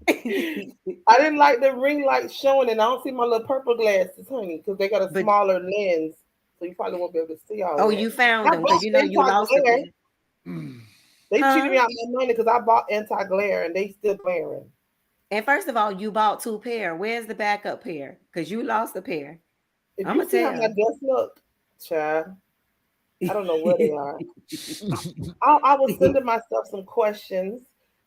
I didn't like the ring light showing, and I don't see my little purple glasses, honey, because they got a But smaller lens, so you probably won't be able to see all oh, that. you found I them because bought you know you lost a anti-glare. pair. They cheated Huh? me out my money because I bought anti-glare, and they still glaring. And first of all, you bought two pair. Where's the backup pair? Because you lost a pair. If I'ma you see how my tell. dress look, child, I don't know where they are. I was sending myself some questions,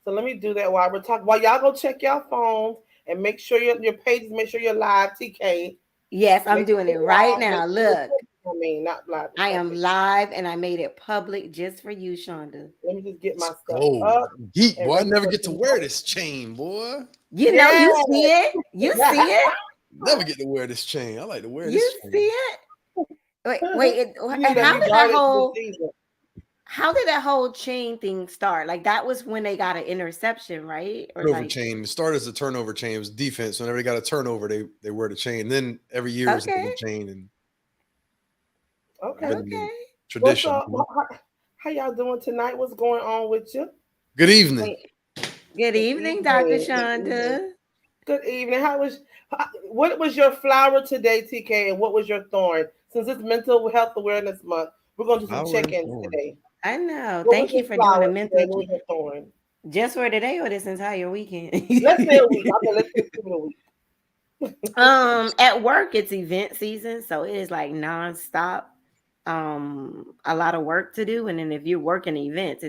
so let me do that while we're talking. While y'all go check your phones and make sure your pages, make sure you're live, TK. Yes, I'm Make doing sure it you're right live. Make now. sure you're Look, public. I mean, not live, but I am public. live and I made it public just for you, Shonda. Let me just get my Let's stuff go. up Geek, and boy. I ready never for get to wear tonight. this chain, boy. You know, Yeah. you see it. You see it. Never get to wear this chain. I like to wear You this see chain. it. Wait. You need to And let how me did guard that it this whole season. how did that whole chain thing start? Like that was when they got an interception, right? Or Turnover like, chain. It started as a turnover chain. It was defense. Whenever they got a turnover, they wear the chain. Then every year is a okay, different chain, and Okay. been the okay. What's tradition. up? How y'all doing tonight? What's going on with you? Good evening. Wait, good Good evening, Dr. evening. Good evening. Shonda. Good evening. What was your flower today, TK, and what was your thorn? Since it's Mental Health Awareness Month, we're gonna do some Flower and check-ins thorn. today. I know. What was Thank you your for doing a flower today? mental What was your thorn? just for today or this entire weekend. Let's say a week. Okay, let's just give it a week. At work it's event season, so it is like nonstop. A lot of work to do, and then if you're working events,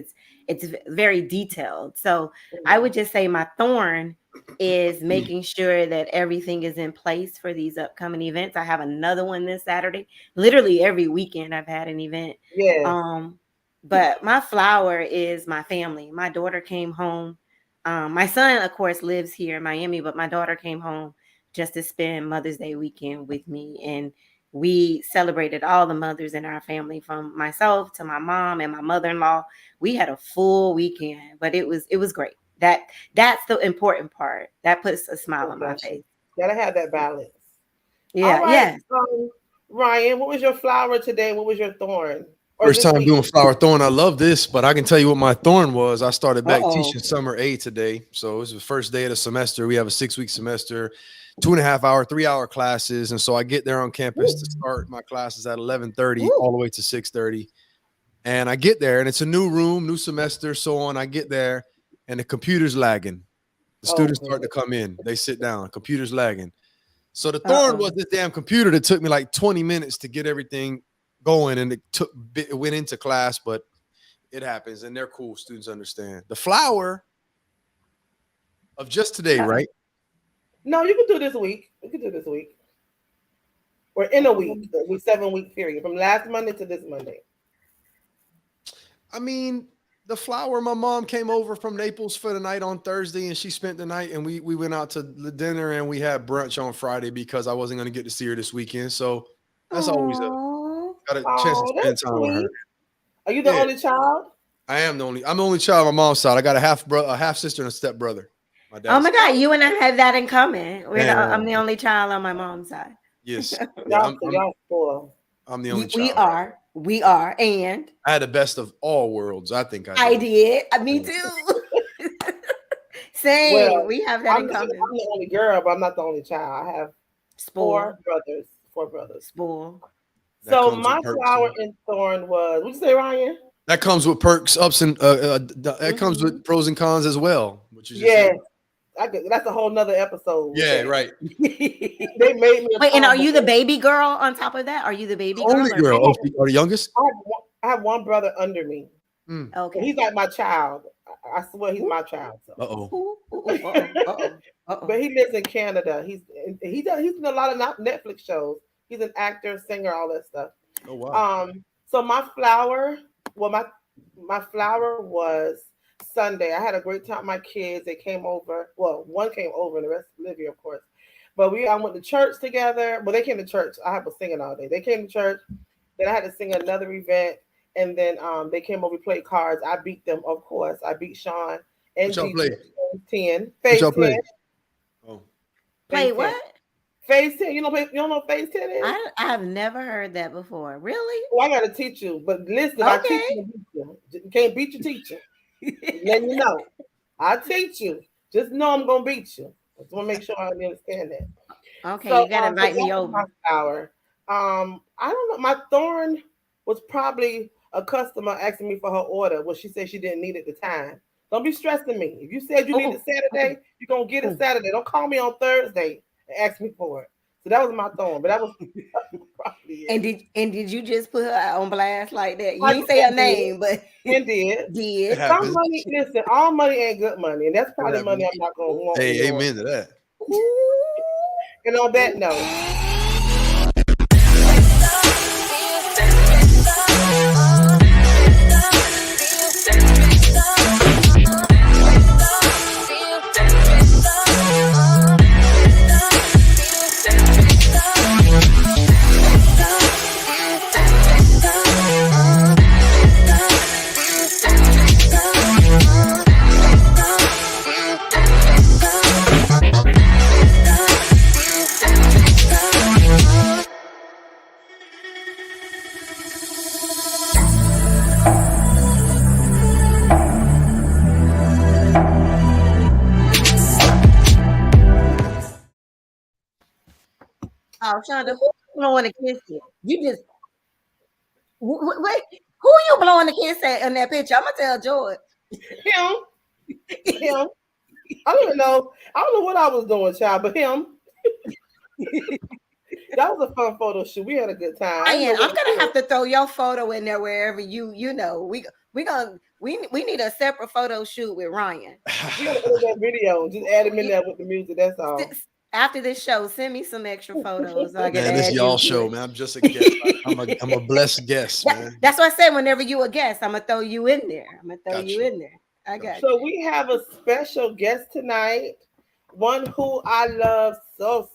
it's very detailed. So I would just say my thorn is making sure that everything is in place for these upcoming events. I have another one this Saturday. Literally every weekend I've had an event. Yes. Um, but my flower is my family. My daughter came home. My son, of course, lives here in Miami, but my daughter came home just to spend Mother's Day weekend with me. And we celebrated all the mothers in our family, from myself to my mom and my mother-in-law. We had a full weekend, but it was great. That's the important part. That puts a smile Oh, on my got face. you. Gotta have that balance. All Yeah, right, yes. Ryan, what was your flower today? What was your thorn? Or First this time week? doing flower thorn. I love this, but I can tell you what my thorn was. I started back Uh-oh. teaching summer A today. So it was the first day of the semester. We have a 6-week semester, 2.5 hour, 3 hour classes. And so I get there on campus to Ooh, start my classes at 11:30 Ooh. all the way to 6:30. And I get there and it's a new room, new semester, so on. I get there and the computer's lagging. The oh, students start good. to come in. They sit down, computer's lagging. So the thorn was Uh-oh. this damn computer that took me like 20 minutes to get everything going, and it went into class, but it happens, and they're cool. Students understand. The flower of just today, Uh-oh. right? No, you can do this week. You can do this week. We're in a week, Um, we 7 week period from last Monday to this Monday. I mean, the flower. My mom came over from Naples for the night on Thursday, and she spent the night, and we went out to the dinner, and we had brunch on Friday because I wasn't going to get to see her this weekend. So that's always Oh. got a chance to Oh, spend that's time with her. sweet. Are you the Yeah, only child? I'm the only child on my mom's side. I got a half sister and a step brother. My Oh dad's my side. God, you and I have that in common. I'm Man, the only child on my mom's side. yes, yeah, Y'all, so y'all spoiled. I'm the only We child. are. We are. And I had the best of all worlds. I think I I did. did. Me Yeah. too. Well, Same. We have that in I'm common. the only girl, but I'm not the only child. I have four Spoil. brothers. Four brothers. Spoil. That So comes my with perks flower too. and thorn was. What'd you say, Ryan? That comes with perks, ups and that comes Hmm. with pros and cons as well. What you just said. Yes, that's a whole nother episode with Yeah, that. right. They made me a Wait, and are tomboy. you the baby girl on top of that? Are you the baby Only girl or I girl. no? Oh, have, or the youngest. I have one brother under me. Mm. So he's Okay. like my child. I swear he's Ooh, my child. So. Uh oh. ooh, ooh, ooh, uh-oh, uh-oh, But uh-oh. he lives in Canada. He's in a lot of Netflix shows. He's an actor, singer, all that stuff. Oh wow. So my flower, well, my flower was Sunday. I had a great time with my kids. They came over. Well, one came over, and the rest live here, of course. But I went to church together. Well, they came to church. I was singing all day. They came to church. Then I had to sing another event, and then they came over, we played cards. I beat them, of course. I beat Sean What and y'all Gigi. play? What Phase y'all 10, play? Oh, phase Play 10, what? phase 10. You don't know what phase 10 is? I have never heard that before. Really? Oh, I gotta teach you. But listen, if I teach Okay. you, you can't beat your teacher. Letting you know. I teach you. Just know I'm gonna beat you. I just want to make sure I understand that. Okay, So you gotta so invite that me was my over. flower. I don't know. My thorn was probably a customer asking me for her order. Well, she said she didn't need it at the time. Don't be stressing me. If you said you need it Oh, oh, Saturday, you're gonna get it oh. Saturday. Don't call me on Thursday and ask me for it. So that was my thorn, but that was probably it. And did you just put her out on blast like that? You I, ain't say her and did, name, but and did. It did. Some happens. money, listen, all money ain't good money, and that's It probably money happens. I'm not gonna want Hey, anymore. amen to that. And on that note, Oh, Shonda, who you blowing a kiss at? You just wait. Who you blowing a kiss at in that picture? I'm gonna tell George. him, him. I don't even know. I don't know what I was doing, child, but him. That was a fun photo shoot. We had a good time. I didn't know Ryan, I'm what to gonna do. have to throw your photo in there wherever you know. We need a separate photo shoot with Ryan. We gotta edit that video. Just add him in there with the music. That's all. After this show, send me some extra photos so I can Man, this add you y'all to show, it. man. I'm just a guest. I'm a blessed guest, man. That's what I said. Whenever you a guest, I'm gonna throw you in there. I'm gonna throw Got you you. in there. I got So you. we have a special guest tonight. One who I love so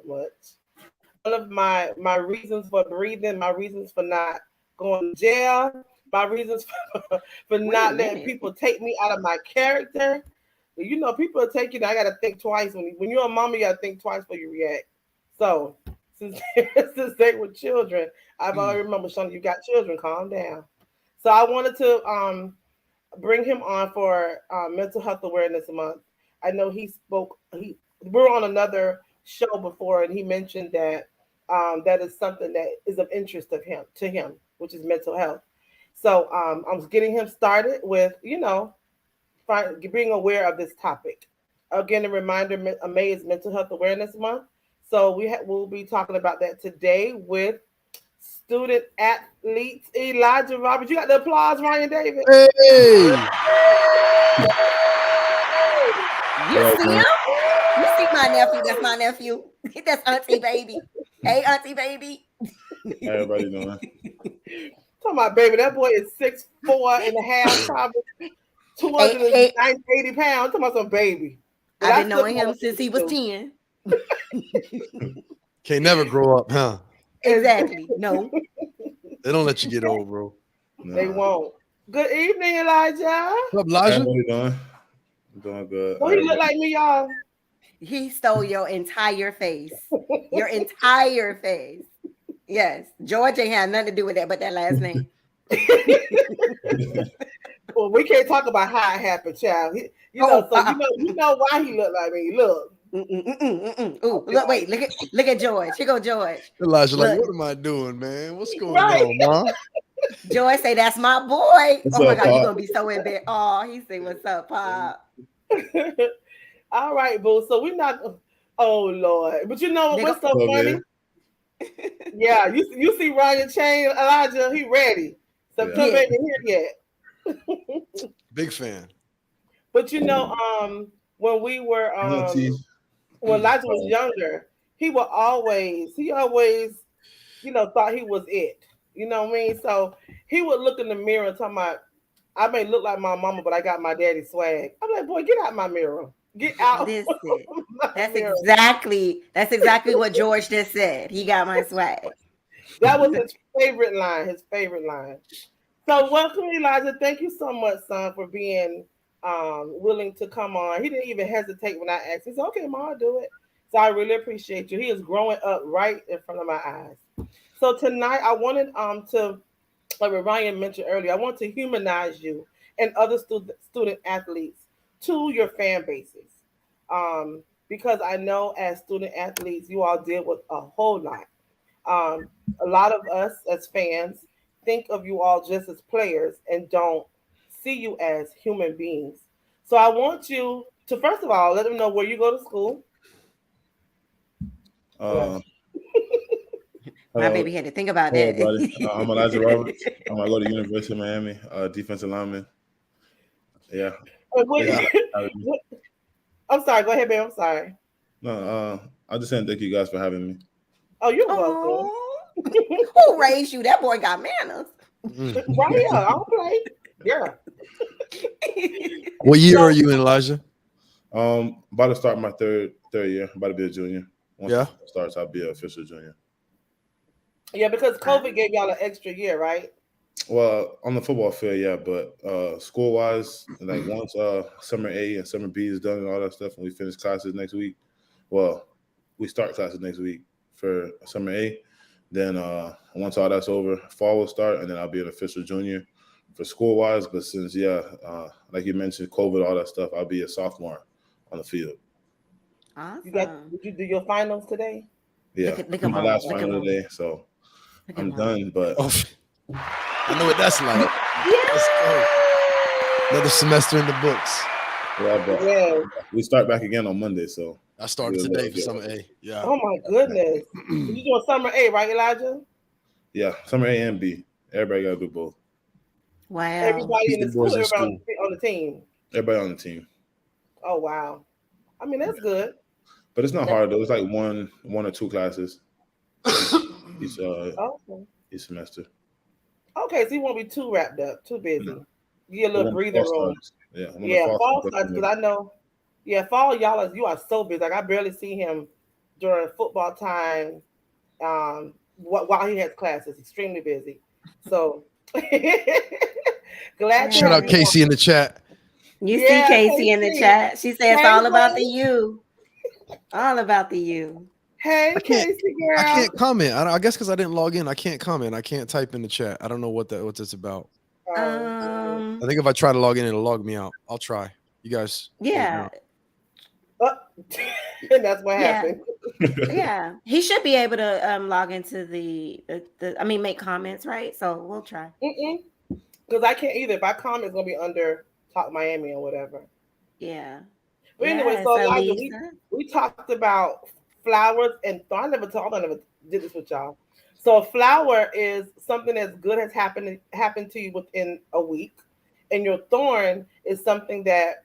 much. One of my reasons for breathing, my reasons for not going to jail, my reasons for Wait a not letting minute. people take me out of my character. You know, people will take you. I gotta think twice when you're a mama. You gotta think twice before you react. So since since they were children, I've already remember, Shonda, you got children. Calm down. So I wanted to bring him on for Mental Health Awareness Month. I know he spoke. We were on another show before, and he mentioned that that is something that is of interest of him to him, which is mental health. So I'm getting him started with being aware of this topic. Again, a reminder: May is Mental Health Awareness Month. So we'll be talking about that today with student athletes Elijah Roberts. You got the applause, Ryan David. Hey, You see him? You see my nephew? That's my nephew. That's Auntie Baby. Hey, Auntie Baby. How everybody doing? Talking about baby, that boy is 6'4.5", probably Hey, 280 pounds. Talking about some baby. But I've I been still knowing call him him since he was 10. can't never grow up, huh? Exactly. No. They don't let you get old, bro. They won't. Good evening, Elijah. What's up, How Elijah? everybody doing? I'm doing good. Don't he look like me, y'all? He stole your entire face. Your entire face. Yes. George ain't had nothing to do with that but that last name. Well, we can't talk about how it happened, child. You know why he looked like me. Look. Ooh, look, wait, look at George. Here go George. Elijah, like, Look. what am I doing, man? What's going Right. on, mom? George say, that's my boy. What's Oh my up, God, you're Pop? gonna be so embarrassed. Oh, he say, what's up, Pop? All right, boo. So we're not. Oh Lord, but you know what? What's so Hello, funny? man. Yeah, you see Ryan Chain, Elijah. He ready. September Yeah. ain't here yet. Big fan. But when we were Hello, T. when Elijah was younger, he always thought he was it. You know what I mean? So he would look in the mirror and talk about, I may look like my mama, but I got my daddy swag. I'm like, boy, get out my mirror. Get out. Listen, my that's mirror. exactly what George just said. He got my swag. That was his favorite line. His favorite line. So welcome, Elijah. Thank you so much, son, for being willing to come on. He didn't even hesitate when I asked. He said, "Okay, Ma, I'll do it." So I really appreciate you. He is growing up right in front of my eyes. So tonight I wanted to, like Ryan mentioned earlier, I want to humanize you and other student athletes to your fan bases. Because I know as student athletes, you all deal with a whole lot. Um, a lot of us as fans think of you all just as players and don't see you as human beings. So I want you to first of all let them know where you go to school. Uh, My hello, baby had to think about hello, that. everybody. I'm Elijah Roberts. I'm gonna go to University of Miami, defensive lineman. Yeah, thank Yeah. you guys for having me. I'm sorry. Go ahead, babe. I'm sorry. No, I just saying thank you guys for having me. Oh, you're welcome. Oh, who raised you? That boy got manners. Mm. Right here. I'll play. Yeah. What year are So you in, Elijah? About to start my third year. About to be a junior. Once the Yeah. fall starts, I'll be an official junior. yeah, because Ah, COVID gave y'all an extra year, right? Well, on the football field, yeah, but school wise, like once summer A and summer B is done and all that stuff, and we finish classes next week. Well, we start classes next week for summer A. Then once all that's over, fall will start, and then I'll be an official junior for school wise. But since like you mentioned, COVID, all that stuff, I'll be a sophomore on the field. awesome. Did you do your finals today? Yeah, Look my at mom. last Look at final mom. today, so Look at I'm mom. done. But Oh, I know what that's like. Let's go. Another semester in the books. yeah, but Yeah. we start back again on Monday, so I started we'll today never for get summer ready. A. Yeah. Oh my goodness. You doing summer A, right, Elijah? Yeah, summer A and B. Everybody got to do both. Wow. Everybody Keep in the the school, boys in everybody school. on the team. Everybody on the team. Oh wow. I mean that's good. But it's not That's hard though. It's like one or two classes each okay. each semester. Okay, so you won't be too wrapped up, too No. busy. You get a But little when the fall breathing room. starts, yeah, when the Yeah, fall fall starts, that's starts when because I know. Yeah, fall you are so busy. Like I barely see him during football time. While he has classes, extremely busy. So glad to Shout have out you Yeah. on. Casey in the chat. You see Yeah, Casey in the Casey. chat. She said it's Hey, all about the buddy. you. All about the you. I Hey, can't Casey I girl. can't comment. I guess because I didn't log in, I can't comment. I can't type in the chat. I don't know what that's about. I Um, think if I try to log in, it'll log me out. I'll try. You guys hold yeah, down. Uh, and that's what yeah, happened. yeah. He should be able to log into the I mean make comments, right? So we'll try. Because I can't either. If I comment, it's gonna be under Talk Miami or whatever. Yeah. But anyway, Yes, so Elijah, Elisa. we talked about flowers, and I never did this with y'all. So a flower is something that's good has happened to you within a week, and your thorn is something bad,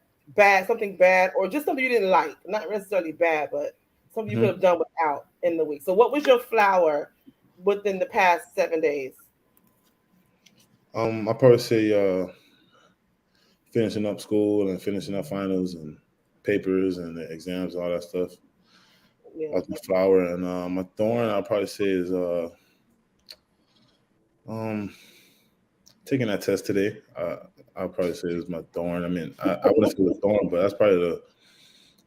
or just something you didn't like, not necessarily bad, but something you could Mhm. have done without in the week. So what was your flower within the past 7 days? I probably say finishing up school and finishing up finals and papers and the exams, all that stuff. Yeah. That's my flower, and my thorn. I'll probably say is um taking that test today. I'll probably say is my thorn. I mean, I wouldn't say it was thorn, but that's probably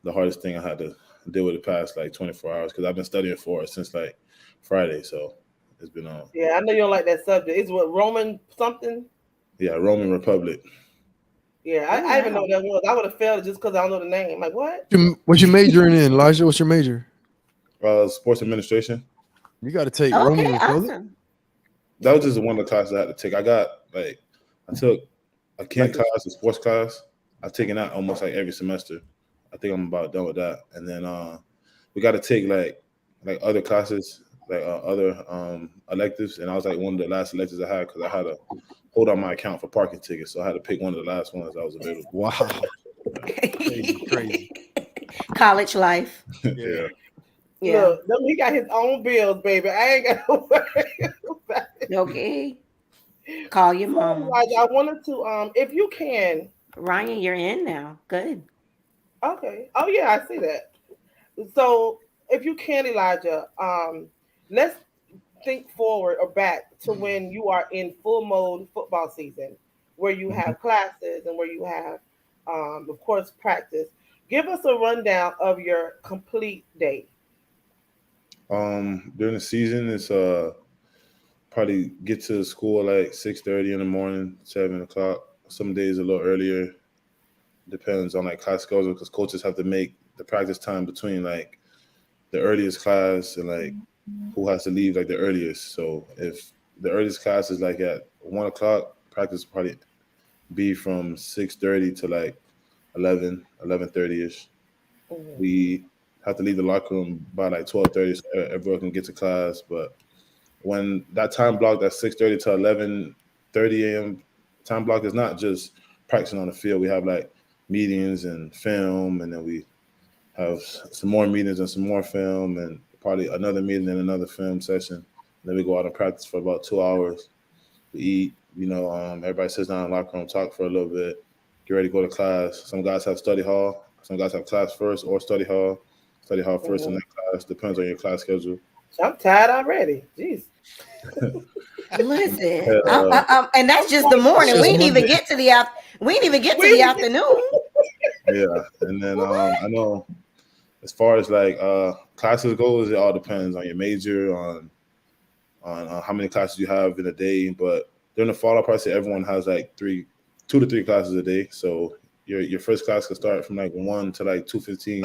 the hardest thing I had to deal with the past like 24 hours because I've been studying for it since like Friday. So it's been Yeah, I know you don't like that subject. It's what Roman something. yeah, Roman Republic. Yeah, Oh I even know wow. what that was. I would have failed it just because I don't know the name. Like what? What you majoring in, Elijah? What's your major? Sports administration. You got to take Roman Okay, Republic. awesome. That was just one of the classes I had to take. I took a chem Like class, a sports class. I've taken that almost like every semester. I think I'm about done with that. And then we got to take like other classes, like other electives. And I was like one of the last electives I had because I had to hold on my account for parking tickets. So I had to pick one of the last ones that was available. Wow, crazy. College life. Yeah. Yeah. look, he got his own bills, baby. I ain't got to worry about it. Okay. Call your So, mama. Elijah, I wanted to if you can. Ryan, you're in now. Good. Okay. Oh yeah, I see that. So if you can, Elijah, let's think forward or back to when you are in full mode football season, where you Mhm. have classes and where you have, of course, practice. Give us a rundown of your complete day. During the season, it's probably get to school like 6:30 in the morning, 7 o'clock. Some days a little earlier. depends on like class schedule because coaches have to make the practice time between like the earliest class and like who has to leave like the earliest. So if the earliest class is like at 1 o'clock, practice will probably be from 6:30 to like 11:30 ish. Mhm. We have to leave the locker room by like 12:30 so everyone can get to class. But when that time block, that 6:30 to 11:30 a.m. time block is not just practicing on the field. We have like meetings and film, and then we have some more meetings and some more film, and probably another meeting and another film session. Then we go out and practice for about 2 hours. We eat, everybody sits down in the locker room, talk for a little bit, get ready to go to class. Some guys have study hall, some guys have class first or study hall first and Mhm. then class. Depends on your class schedule. I'm tired already. Jeez. Listen, And, and that's I'm just the It's morning. We just ain't even Monday. get to the we ain't even get to the We afternoon. yeah, and then I know as far as like classes goes, it all depends on your major, on how many classes you have in a day. But during the fall, I'll probably say everyone has like 2 to 3 classes a day. So your first class can start from like 1 to like 2:15,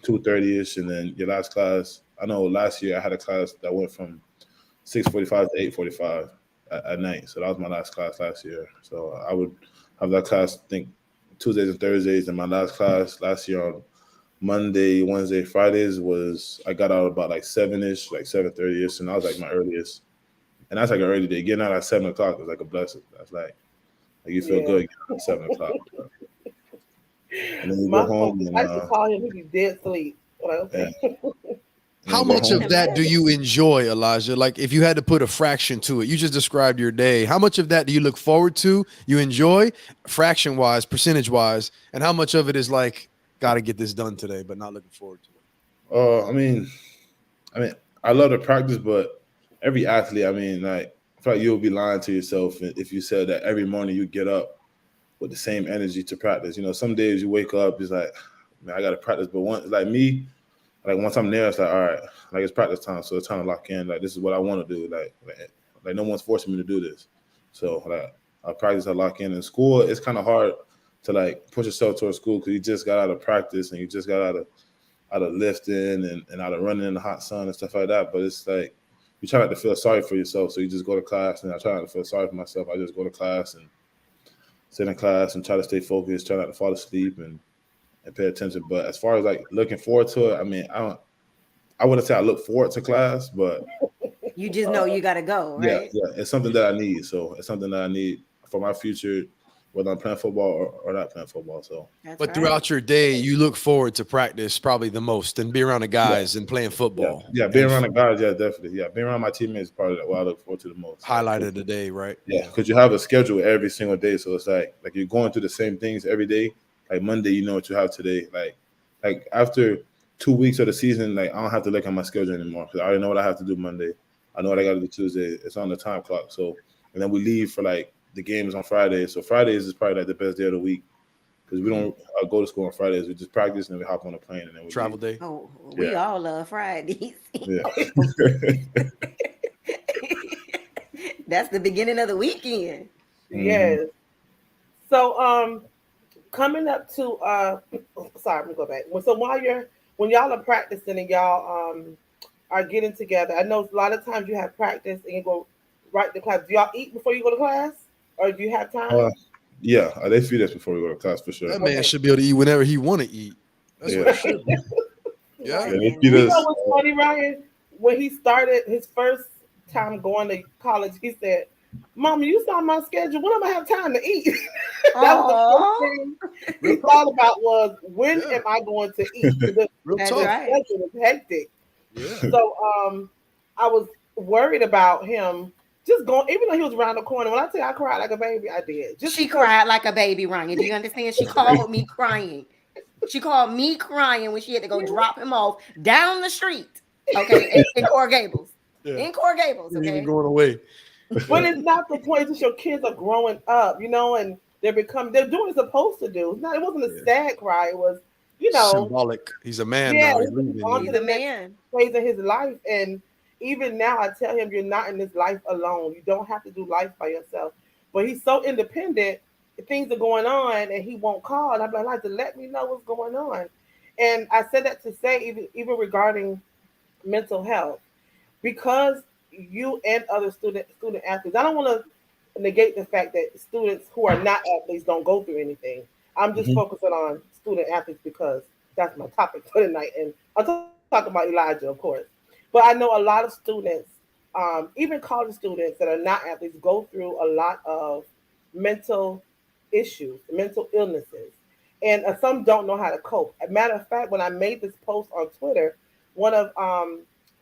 2:30 ish, and then your last class. I know last year I had a class that went from 6:45 to 8:45 at night. So that was my last class last year. So I would have that class, I think Tuesdays and Thursdays, and my last class last year on Monday, Wednesday, Fridays was I got out about like 7 ish, like 7:30 ish, and that was like my earliest. And that's like an early day. Getting out at 7 o'clock is like a blessing. That's like you feel Yeah. good getting out at 7 o'clock. And then you go My home phone, and I used to call him, he'd be dead asleep. I'm like, yeah, okay. and then How you go much I can of home. that do imagine. you enjoy, Elijah? Like, if you had to put a fraction to it, you just described your day. How much of that do you look forward to, you enjoy, fraction wise, percentage wise, and how much of it is like, got to get this done today, but not looking forward to it? I mean, I love to practice, but every athlete, I mean, like, I feel like you'll be lying to yourself if you said that every morning you get up with the same energy to practice. Some days you wake up, it's like, man, I got to practice. But once, like me, like once I'm there, it's like, all right, like it's practice time, so it's time to lock in. Like this is what I want to do. Like no one's forcing me to do this. So like I practice, I lock in. In school, it's kind of hard to like push yourself towards school because you just got out of practice and you just got out of lifting and out of running in the hot sun and stuff like that. But it's like you try not to feel sorry for yourself, so you just go to class. And I try not to feel sorry for myself. I just go to class and sit in class and try to stay focused, try not to fall asleep and pay attention. But as far as like looking forward to it, I mean, I wouldn't say I look forward to class, but You just know you gotta go, yeah, right? yeah, it's something that I need. So it's something that I need for my future, whether I'm playing football or not playing football. So That's But right. throughout your day, you look forward to practice probably the most and be around the yeah, guys and playing yeah, football yeah. Being and around the guys, yeah, definitely. Yeah, being around my teammates is probably what I look forward to the most. Like, highlight of the day, right? yeah, Yeah. because you have a schedule every single day, so it's like you're going through the same things every day. Like Monday, you know what you have today. Like after 2 weeks of the season, like I don't have to look at my schedule anymore because I already know what I have to do Monday. I know what I got to do Tuesday. It's on the time clock. So and then we leave for like the games on Friday. So Fridays is probably like the best day of the week because we don't go to school on Fridays. We just practice and then we hop on a plane and then we Travel leave. day. Oh, we Yeah, all love Fridays. yeah. That's the beginning of the weekend. hmm Yes. So coming up to sorry, I'm gonna go back. So when y'all are practicing and y'all are getting together, I know a lot of times you have practice and you go right to class. Do y'all eat before you go to class? Or do you have Uh, time? yeah, they feed us before we go to class for sure. That man Okay. should be able to eat whenever he want to eat. That's what Yeah, it should be. Yeah. yeah, Right. they And feed You that's know us. what's funny, Ryan? When he started his first time going to college, he said, Mama, you saw my schedule. When am I have time to eat? That was the first oh, thing Real he talk. thought about was when Yeah. am I going to eat? The, Real that's the talk. right. schedule was hectic. Yeah. So I was worried about him just going, even though he was around the corner. When I tell you I cried like a baby, I did. Just She because cried like a baby, Ryan. Do you understand? She called me crying. She called me crying when she had to go drop him off down the street. Okay, in Coral Gables. Yeah. In Coral Gables, He ain't even okay? going away. but it's not the point that your kids are growing up, and they're doing what they're supposed to do. It's not, it wasn't a Yeah. sad cry. It was, you know, Symbolic. He's a man yeah, now. He's he's leaving. on to He's a the next man. phase of his life. And even now, I tell him, you're not in this life alone. You don't have to do life by yourself. But he's so independent. things are going on and he won't call, and I'm like, to let me know what's going on. And I said that to say, even regarding mental health, because you and other student athletes. I don't want to negate the fact that students who are not athletes don't go through anything. I'm just Mhm. focusing on student athletes because that's my topic for tonight, and I'm talking about Elijah, of course. But I know a lot of students, even college students that are not athletes, go through a lot of mental issues, mental illnesses, and some don't know how to cope. As a matter of fact, when I made this post on Twitter, one of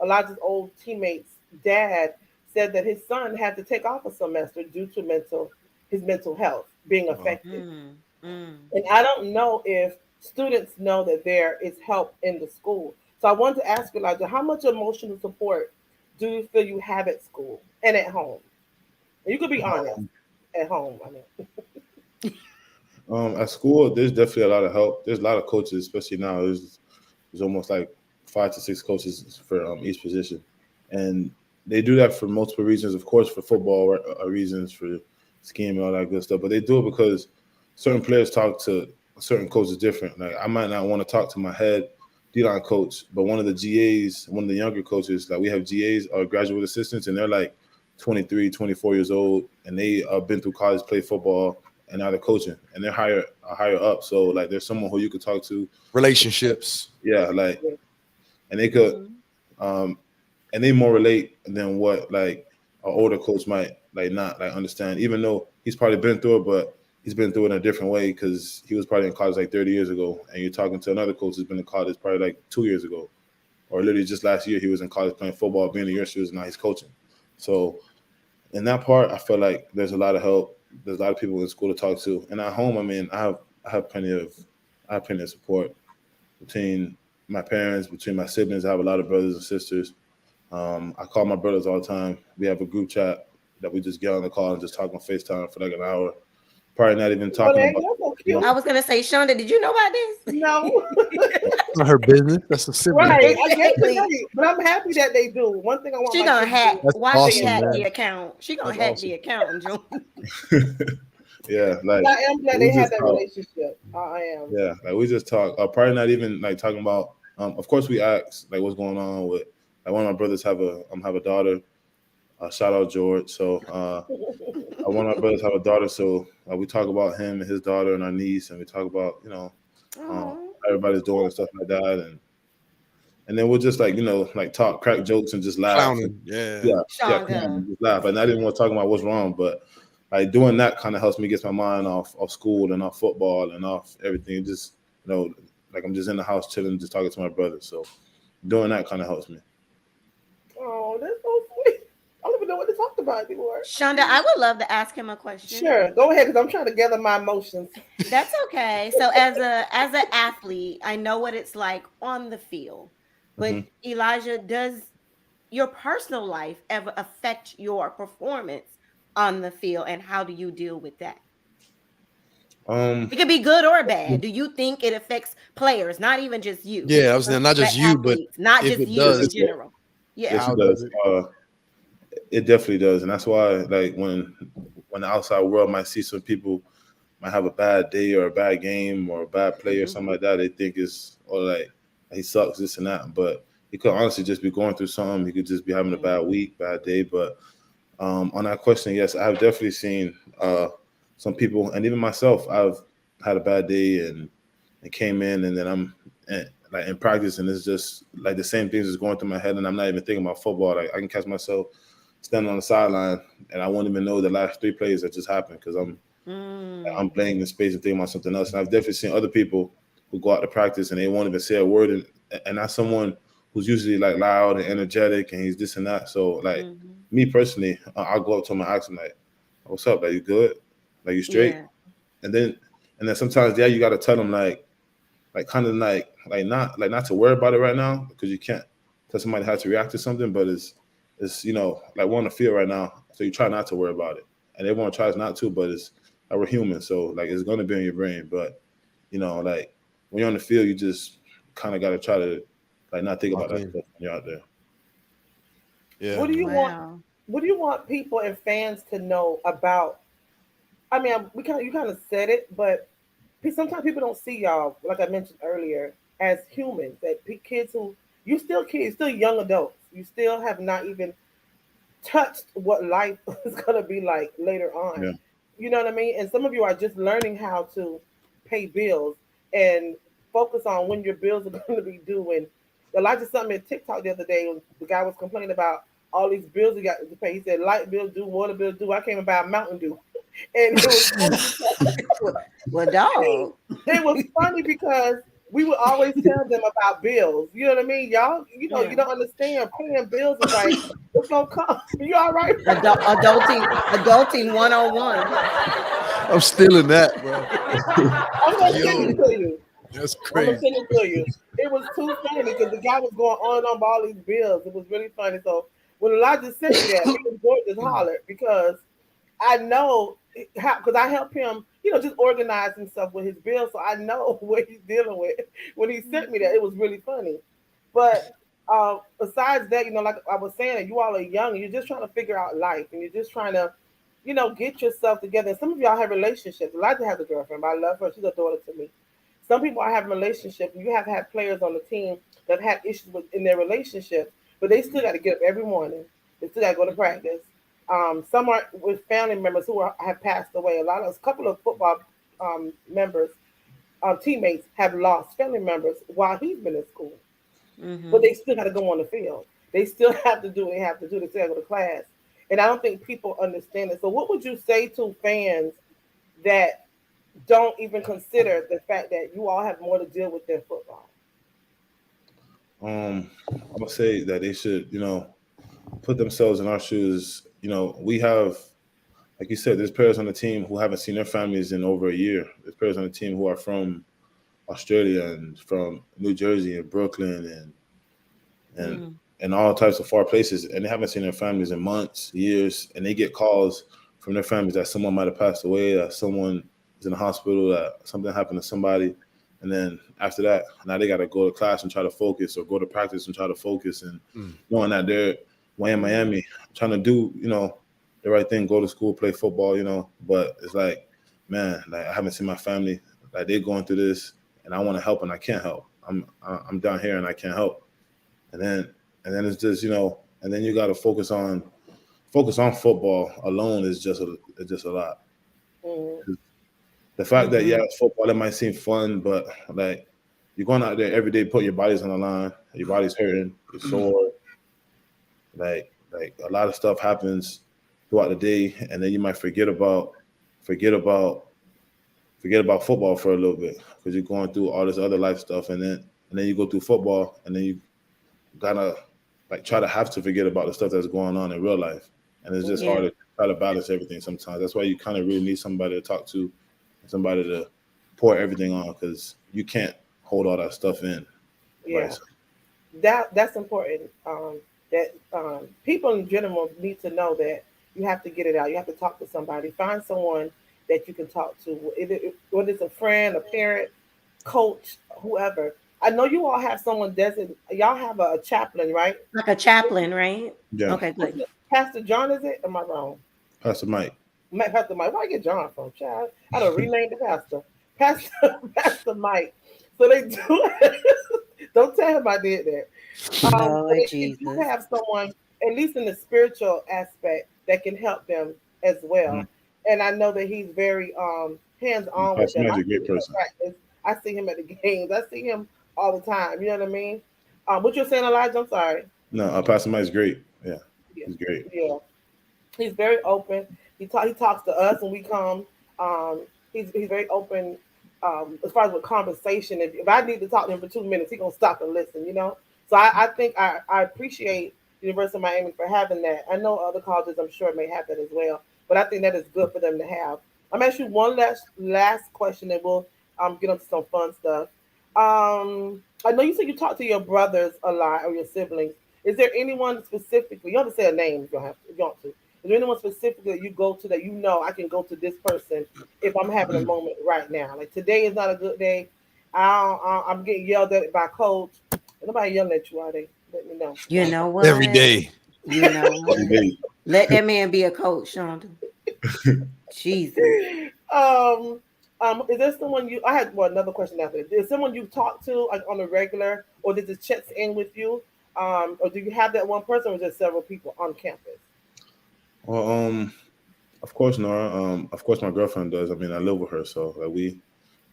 Elijah's old teammates' dad said that his son had to take off a semester due to his mental health being Wow. affected. Mm, mm. And I don't know if students know that there is help in the school. So I wanted to ask you, Elijah, how much emotional support do you feel you have at school and at home? And you could be honest. At home, I mean. At school, there's definitely a lot of help. There's a lot of coaches, especially now. There's almost like 5 to 6 coaches for each position, and they do that for multiple reasons. Of course, for football reasons, for skiing and all that good stuff. But they do it because certain players talk to certain coaches different. Like I might not want to talk to my head D-line coach, but one of the GAs, one of the younger coaches, like we have GAs or graduate assistants, and they're like 23, 24 years old, and they been through college, play football, and now they're coaching, and they're higher up. So like, there's someone who you could talk to. Relationships. Yeah, like, and they could, Mhm. um, and they more relate than what like an older coach might like not like understand. Even though he's probably been through it, but he's been through it in a different way because he was probably in college like 30 years ago, and you're talking to another coach who's been in college probably like 2 years ago, or literally just last year he was in college playing football, being a year student, and now he's coaching. So in that part, I feel like there's a lot of help. There's a lot of people in school to talk to, and at home, I mean, I have plenty of support between my parents, between my siblings. I have a lot of brothers and sisters. I call my brothers all the time. We have a group chat that we just get on the call and just talk on FaceTime for like an hour. Probably not even Oh, talking about. that's so You know, I cute. was gonna say, Shonda, did you know about this? No. It's not her business. That's a sibling. Right. I guess you're Exactly. right. But I'm happy that they do. One thing I want She my gonna kids to hack. do That's Why is she stay in awesome, hack touch. the man. account? She gonna That's hack the awesome. account and join. yeah, But like I am glad we they have just that talk. relationship. I am. Yeah, like we just talk. Probably not even like talking about. Of course, we ask like what's going on with. Like one of my brothers have a daughter. Shout out George. So one of my brothers have a daughter. So we talk about him and his daughter and our niece, and we talk about how Oh, everybody's doing and stuff like that, and then we'll just like like talk, crack jokes, and just laugh. And, Clowning. Yeah. yeah, clown Shonda. and just laugh. And I didn't want to talk about what's wrong, but like doing that kind of helps me get my mind off school and off football and off everything. Just like I'm just in the house chilling, just talking to my brother. So doing that kind of helps me. Oh, that's so sweet. I don't even know what to talk about anymore. Shonda, I would love to ask him a question. Sure, go ahead because I'm trying to gather my emotions. That's okay. So as an athlete, I know what it's like on the field. But Hmm. Elijah, does your personal life ever affect your performance on the field, and how do you deal with that? Um, It could be good or bad. Do you think it affects players, not even just you, Yeah, I was saying not but just you, but athletes, not if just it you yes, in it does, does. general? Yeah. Yes, it how does does. it? It definitely does, and that's why like when the outside world might see some people might have a bad day or a bad game or a bad play or something Mhm. like that, they think it's or like he sucks, this and that. But he could honestly just be going through something. He could just be having a bad Mhm. week, bad day. But on that question, yes, I've definitely seen some people, and even myself, I've had a bad day and came in, and then I'm like in practice, and it's just like the same things is going through my head, and I'm not even thinking about football. Like I can catch myself standing on the sideline, and I won't even know the last 3 plays that just happened because I'm Mm. playing in space and thinking about something else. And I've definitely seen other people who go out to practice and they won't even say a word, and that's someone who's usually like loud and energetic, and he's this and that. So like Mhm. me personally, I'll go up to him and ask him like, "What's up? Like you good? Like you straight?" Yeah. And then sometimes yeah, you got to tell them like kind of like not to worry about it right now because you can't tell somebody how to react to something, but it's like we're on the field right now, so you try not to worry about it, and everyone tries not to, but it's like we're human, so like it's gonna be in your brain, but like when you're on the field, you just kind of got to try to like not think about Lock that in. stuff when you're out there. Yeah. What do you want? Wow. What do you want people and fans to know about I mean, you kind of said it, but sometimes people don't see y'all, like I mentioned earlier, as humans. That kids who you still kids, still young adults. You still have not even touched what life is gonna be like later on. Yeah. You know what I mean? And some of you are just learning how to pay bills and focus on when your bills are going to be due. And Elijah sent me a TikTok the other day when the guy was complaining about all these bills he got to pay. He said light bill due, water bill due. I came and buy a Mountain Dew, and it was funny because Well, dog. it was funny because we would always tell them about bills. You know what I mean? Y'all, you don't understand. Paying bills is like it's gonna come. You all right? Adulting 101. I'm stealing that, bro. I'm gonna send it Yo, to you. that's I'm gonna crazy. send it to you. It was too funny because the guy was going on and on about all these bills. It was really funny. So when Elijah sent me that, me and George just hollered because I know how because I help him, just organize himself with his bills. So I know what he's dealing with. When he sent me that, it was really funny. But besides that, like I was saying, you all are young and you're just trying to figure out life and you're just trying to, get yourself together. And some of y'all have relationships. Elijah has a girlfriend, but I love her. She's a daughter to me. Some people are having relationships. You have had players on the team that have had issues in their relationships, but they still got to get up every morning. They still got to go to practice. Some are with family members who have passed away. A couple of football members, teammates have lost family members while he's been in school, but they still got to go on the field. They still have to do what they have to do. They still have to go to class, and I don't think people understand it. So, what would you say to fans that don't even consider the fact that you all have more to deal with than football? I'm gonna say that they should, put themselves in our shoes. We have, like you said, there's players on the team who haven't seen their families in over a year. There's players on the team who are from Australia and from New Jersey and Brooklyn and all types of far places, and they haven't seen their families in months, years, and they get calls from their families that someone might have passed away, that someone is in the hospital, that something happened to somebody. And then after that, now they got to go to class and try to focus or go to practice and try to focus. And knowing that they're way in Miami trying to do, the right thing, go to school, play football, but it's like, man, like I haven't seen my family. Like they're going through this and I want to help and I can't help. I'm down here and I can't help. And then it's just, and then you got to focus on football alone is just a lot. Mm-hmm. The fact that football, it might seem fun, but like you're going out there every day, put your body's on the line, your body's hurting, you're sore. Like a lot of stuff happens throughout the day, and then you might forget about football for a little bit because you're going through all this other life stuff, and then you go through football, and then you gotta have to forget about the stuff that's going on in real life, and it's just hard to try to balance everything sometimes. That's why you kind of really need somebody to talk to, somebody to pour everything on, because you can't hold all that stuff in. Yeah, right? that's important. That people in general need to know that you have to get it out. You have to talk to somebody. Find someone that you can talk to, whether it's a friend, a parent, coach, whoever. I know you all have someone designated. Y'all have a chaplain, right? Like a chaplain, right? Yeah. Okay, good. Pastor John, is it? Am I wrong? Pastor Mike. Pastor Mike. Where I get John from? Child, I don't rename the pastor. Pastor Mike. So they do. Don't tell him I did that. Lord They Jesus. do have someone, at least in the spiritual aspect, that can help them as well. Mm-hmm. And I know that he's very hands on with Pastor them. Mike's a great person. I see him at the games. I see him all the time. You know what I mean? What you're saying, Elijah? I'm sorry. No, Pastor Mike's great. Yeah, he's great. Yeah, he's very open. He talks to us when we come. He's very open as far as with conversation. If I need to talk to him for 2 minutes, he's gonna stop and listen. So I think I appreciate University of Miami for having that. I know other colleges, I'm sure, may have that as well, but I think that is good for them to have. I'm asking you one last question, and we'll get into some fun stuff. I know you said you talk to your brothers a lot or your siblings. Is there anyone specifically? You don't have to say a name if you want to. Is there anyone specifically that you go to that I can go to this person if I'm having a moment right now? Like today is not a good day. I'm getting yelled at by coach. Nobody yelling at you, are they? Let me know. You know what? Every day. You know what? Every day. Let that man be a coach, Shanda. Jesus. Is there someone you? I had another question after this. Is someone you talk to like on a regular, or does it checks in with you? Or do you have that one person, or just several people on campus? Well, of course, Nora. Of course, my girlfriend does. I mean, I live with her, so like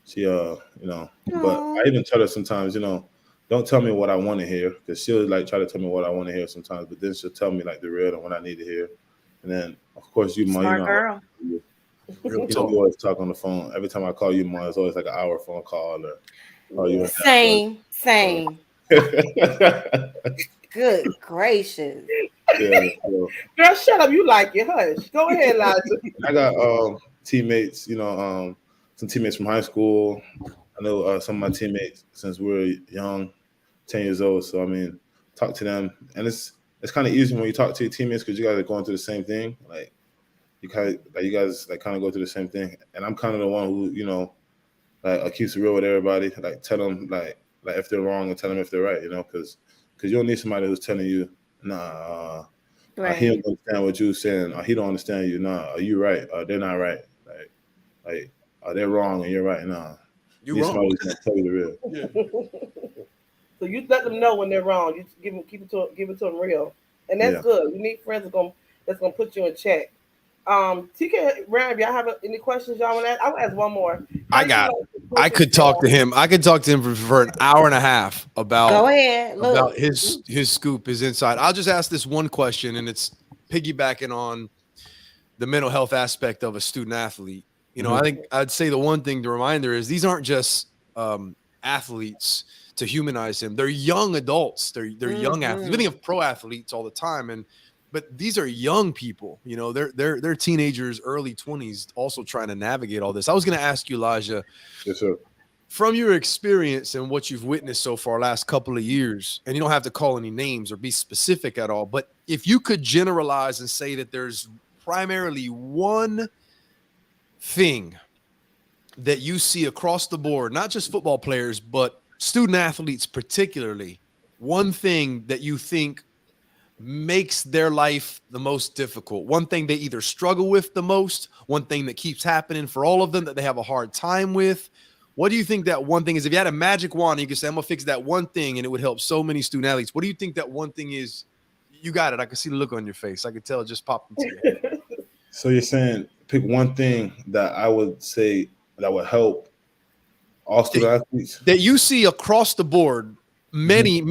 she, but Oh, I even tell her sometimes, don't tell me what I want to hear, because she'll like try to tell me what I want to hear sometimes, but then she'll tell me like the real and what I need to hear. And then, of course, you, Ma, smart girl. Real we talk. always talk on the phone. Every time I call you, Ma, it's always like an hour phone call or call you Yeah. in that. Same, same. But Good gracious. yeah, so Girl, shut up. You like it. Hush. Go ahead, Elijah. I got teammates, some teammates from high school. I know some of my teammates since we were young, 10 years old. So I mean, talk to them, and it's kind of easy when you talk to your teammates because you guys are going through the same thing. Like you guys like kind of go through the same thing, and I'm kind of the one who like keeps it real with everybody. Like tell them like if they're wrong and tell them if they're right. Because you don't need somebody who's telling you nah. He Right. don't understand what you're saying. Or he don't understand you. Nah, are you right? They're not right. Like, they're wrong and you're right. Nah, You you need wrong. somebody who's gonna tell you the real. Yeah. So you let them know when they're wrong. You just give it to them real, and that's Yeah. good. You need friends that's gonna put you in check. TK Rand, y'all have any questions y'all want to ask? I'll ask one more. How I do you got. like the I coaching could talk to staff? him. I could talk to him for an hour and a half Go ahead. about Look. his scoop, his inside. I'll just ask this one question, and it's piggybacking on the mental health aspect of a student athlete. I Mhm. think I'd say the one thing to reminder is these aren't just athletes to humanize him. They're young adults. They're young athletes. We Mm-hmm. think of pro athletes all the time, but these are young people. They're teenagers, early 20s, also trying to navigate all this. I was going to ask you, Elijah, Yes, sir. from your experience and what you've witnessed so far last couple of years, and you don't have to call any names or be specific at all, but if you could generalize and say that there's primarily one thing that you see across the board, not just football players, but student athletes particularly, one thing that you think makes their life the most difficult, one thing they either struggle with the most, one thing that keeps happening for all of them that they have a hard time with. What do you think that one thing is? If you had a magic wand, you could say, I'm going to fix that one thing, and it would help so many student athletes. What do you think that one thing is? You got it. I can see the look on your face. I could tell it just popped into your head. So you're saying pick one thing that I would say that would help all student athletes. That you see across the board, Mhm.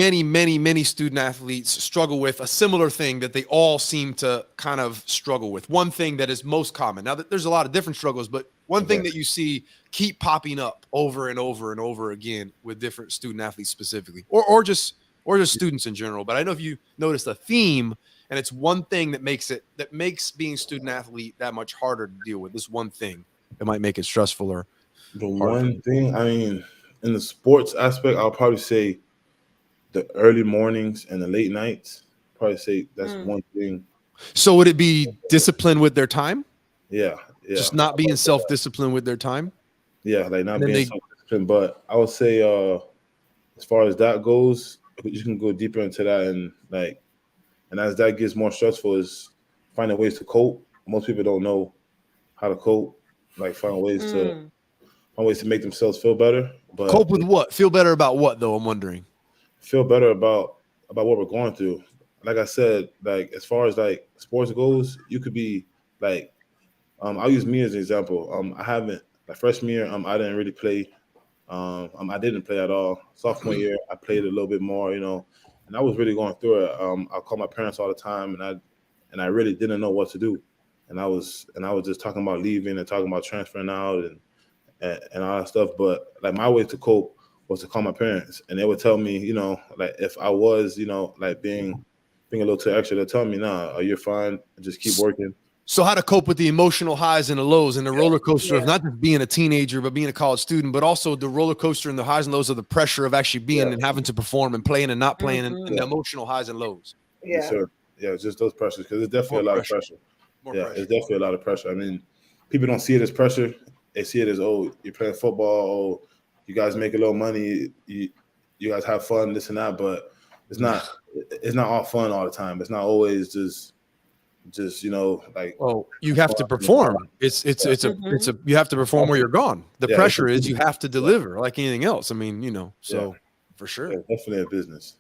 many student athletes struggle with a similar thing that they all seem to kind of struggle with. One thing that is most common. Now, there's a lot of different struggles, but one thing Okay. that you see keep popping up over and over and over again with different student athletes specifically, or just students in general. But I don't know if you noticed a theme, and it's one thing that makes being a student athlete that much harder to deal with. This one thing that might make it stressful or The harder. one thing, I mean, in the sports aspect, I'll probably say the early mornings and the late nights. Probably say that's Mm. one thing. So would it be discipline with their time? Yeah, yeah, Just not being self-disciplined with their time? yeah. Like not And then being they so disciplined, but I would say, as far as that goes, you can go deeper into that, and as that gets more stressful, is finding ways to cope. Most people don't know how to cope, like Mm. find ways to make themselves feel better, but cope with what? Feel better about what though? I'm wondering. feel better about what we're going through. Like I said, like as far as like sports goes, you could be like, I'll use me as an example. I haven't like freshman year, I didn't really play. I didn't play at all. Sophomore year, I played a little bit more, and I was really going through it. I called my parents all the time, and I really didn't know what to do, and I was just talking about leaving and talking about transferring out and all that stuff. But like my way to cope was to call my parents, and they would tell me, like if I was, like being a little too extra, they'll tell me, nah, you're fine, just keep working. So how to cope with the emotional highs and the lows and the roller coaster of Yeah. not just being a teenager, but being a college student, but also the roller coaster and the highs and lows of the pressure of actually being Yeah, and having to perform and playing and not playing and Mm-hmm. the yeah, emotional highs and lows. yes, Yeah. sir. Yeah, it's just those pressures because it's More definitely a lot of pressure. pressure. More Yeah, pressure. it's definitely a lot of pressure. I mean, people don't see it as pressure. They see it as, oh, you're playing football. Oh, you guys make a little money. You guys have fun, this and that. But it's not. It's not all fun all the time. It's not always just just like Well, you have to perform. It's a you have to perform where you're gone. The yeah, it's a pressure is you business. have to Yeah, deliver like anything else. I mean, yeah, so for sure. yeah, definitely a business.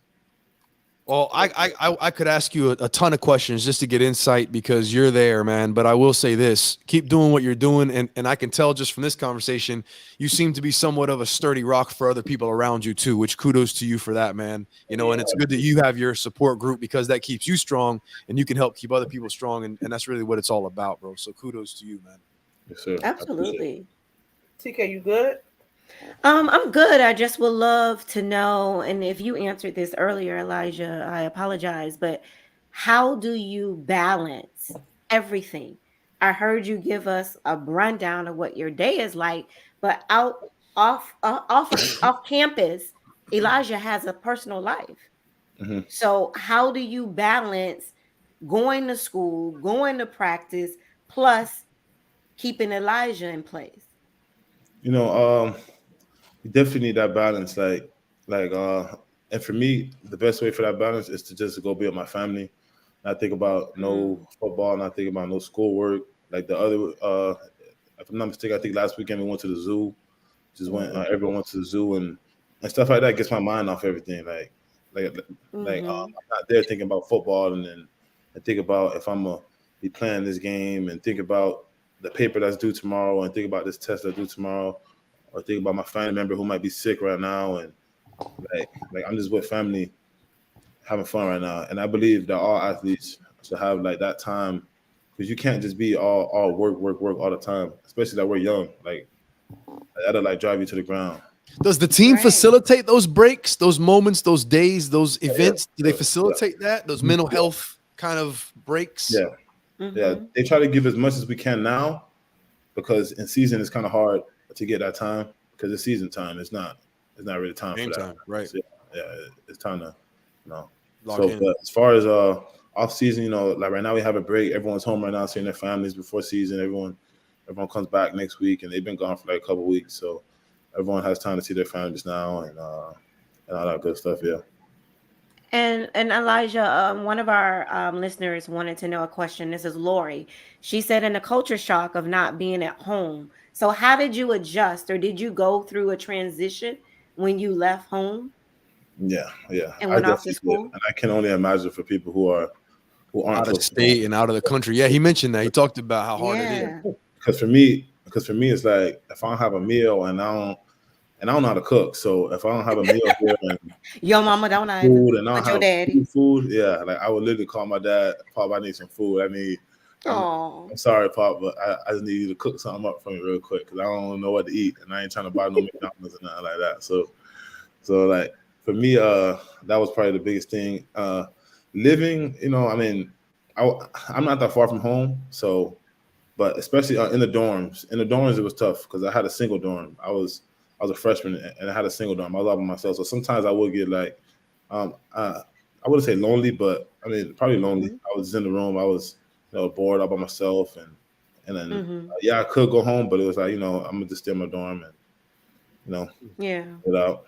Well, I could ask you a ton of questions just to get insight because you're there, man. But I will say this: keep doing what you're doing, and I can tell just from this conversation, you seem to be somewhat of a sturdy rock for other people around you too. Which kudos to you for that, man. And it's good that you have your support group because that keeps you strong, and you can help keep other people strong, and that's really what it's all about, bro. So kudos to you, man. Yes, sir. I appreciate it. Absolutely. TK, you good? I'm good. I just would love to know, and if you answered this earlier, Elijah, I apologize, but how do you balance everything? I heard you give us a rundown of what your day is like, but off campus, Elijah has a personal life. Mhm. So how do you balance going to school, going to practice, plus keeping Elijah in place? You know, you definitely need that balance. And for me, the best way for that balance is to just go be with my family. Not think about no Mm, football, not think about no schoolwork. Like the other, if I'm not mistaken, I think last weekend we went to the zoo. Just went, everyone went to the zoo and stuff like that gets my mind off everything. Like, mm-hmm. I'm not there thinking about football and think about if I'm gonna be playing this game and think about the paper that's due tomorrow and think about this test that's due tomorrow or think about my family member who might be sick right now and like I'm just with family having fun right now. And I believe that all athletes should have like that time because you can't just be all work all the time, especially that we're young. Like that'll like drive you to the ground. Does the team Right. facilitate those breaks, those moments, those days, those Yeah, events? Do they yeah, facilitate that? Those yeah, mental health kind of breaks? yeah, yeah. Mm-hmm. They try to give as much as we can now because in season it's kind of hard to get that time because it's season time. It's not really time for Game that. time, right? So, yeah, it's time to you know. Lock So, in. but as far as off season, like right now we have a break. Everyone's home right now, seeing their families before season. Everyone comes back next week, and they've been gone for like a couple weeks. So everyone has time to see their families now and all that good stuff. Yeah. And Elijah, one of our listeners wanted to know a question. This is Lori. She said, in the culture shock of not being at home. So, how did you adjust, or did you go through a transition when you left home Yeah, yeah, and I went off to definitely did, school? and I can only imagine for people who aren't Out of close to home. state and out of the country. Yeah, he mentioned that. He talked about how hard it is. Yeah. Because for me, it's like if I don't have a meal and I don't know how to cook, so if I don't have a meal here and Your mama don't either, food and I don't but your have daddy. food, yeah, like I would literally call my dad, Pop, I need some food. I'm, Oh, I'm sorry, Pop, but I just need you to cook something up for me real quick because I don't know what to eat and I ain't trying to buy no McDonald's or nothing like that. So like for me, that was probably the biggest thing. Living, I mean, I'm not that far from home, so but especially in the dorms. In the dorms, it was tough because I had a single dorm. I was a freshman and I had a single dorm. I was all by myself, so sometimes I would get like, I wouldn't say lonely, but I mean probably lonely. mm-hmm. I was in the room. I was bored all by myself, and then Mm-hmm. yeah, I could go home, but it was like I'm gonna just stay in my dorm and you know Yeah. get out.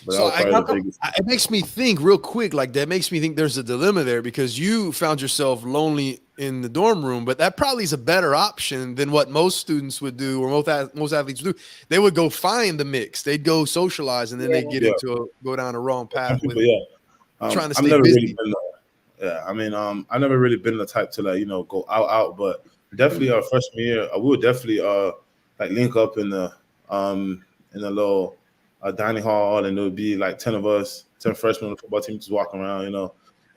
But that So was probably How the come? biggest. it makes me think real quick, like that makes me think there's a dilemma there because you found yourself lonely in the dorm room, but that probably is a better option than what most students would do or most athletes would do. They would go find the mix, they'd go socialize, and then they get Yeah, go down a wrong some path people, with yeah. trying to I've stay never really busy. been. Yeah, I mean, I never really been the type to like go out, but definitely our freshman year, we would definitely like link up in the little dining hall, and there would be like 10 of us, 10 freshmen on the football team, just walking around,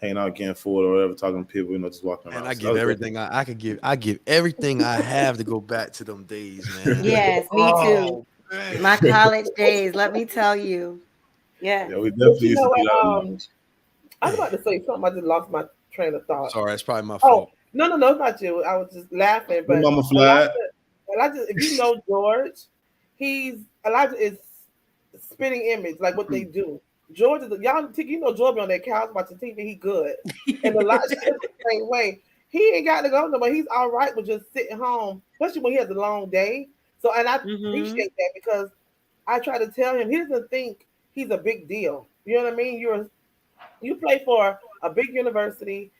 hanging out, getting food or whatever, talking to people, just walking And around. I So that give was definitely, everything I could give. I give everything I have to go back to them days, man. Yes, me too. Oh man. My college days, let me tell you. Yes. yeah, we But definitely you used know to do what? that a lot. I was about to say something. I just lost my train of thought. Sorry, it's probably my Oh, fault. no, no, no, it's not you. I was just laughing. Hey, But Mama Elijah, Flat. Elijah, if you know George, Elijah is spitting image like what they do. George is y'all. George be on that couch watching TV. He good, and Elijah is the same way. He ain't got to go nowhere. He's all right with just sitting home, especially when he has a long day. So, and I Mm-hmm. appreciate that because I try to tell him he doesn't think he's a big deal. You know what I mean? You play for a big university.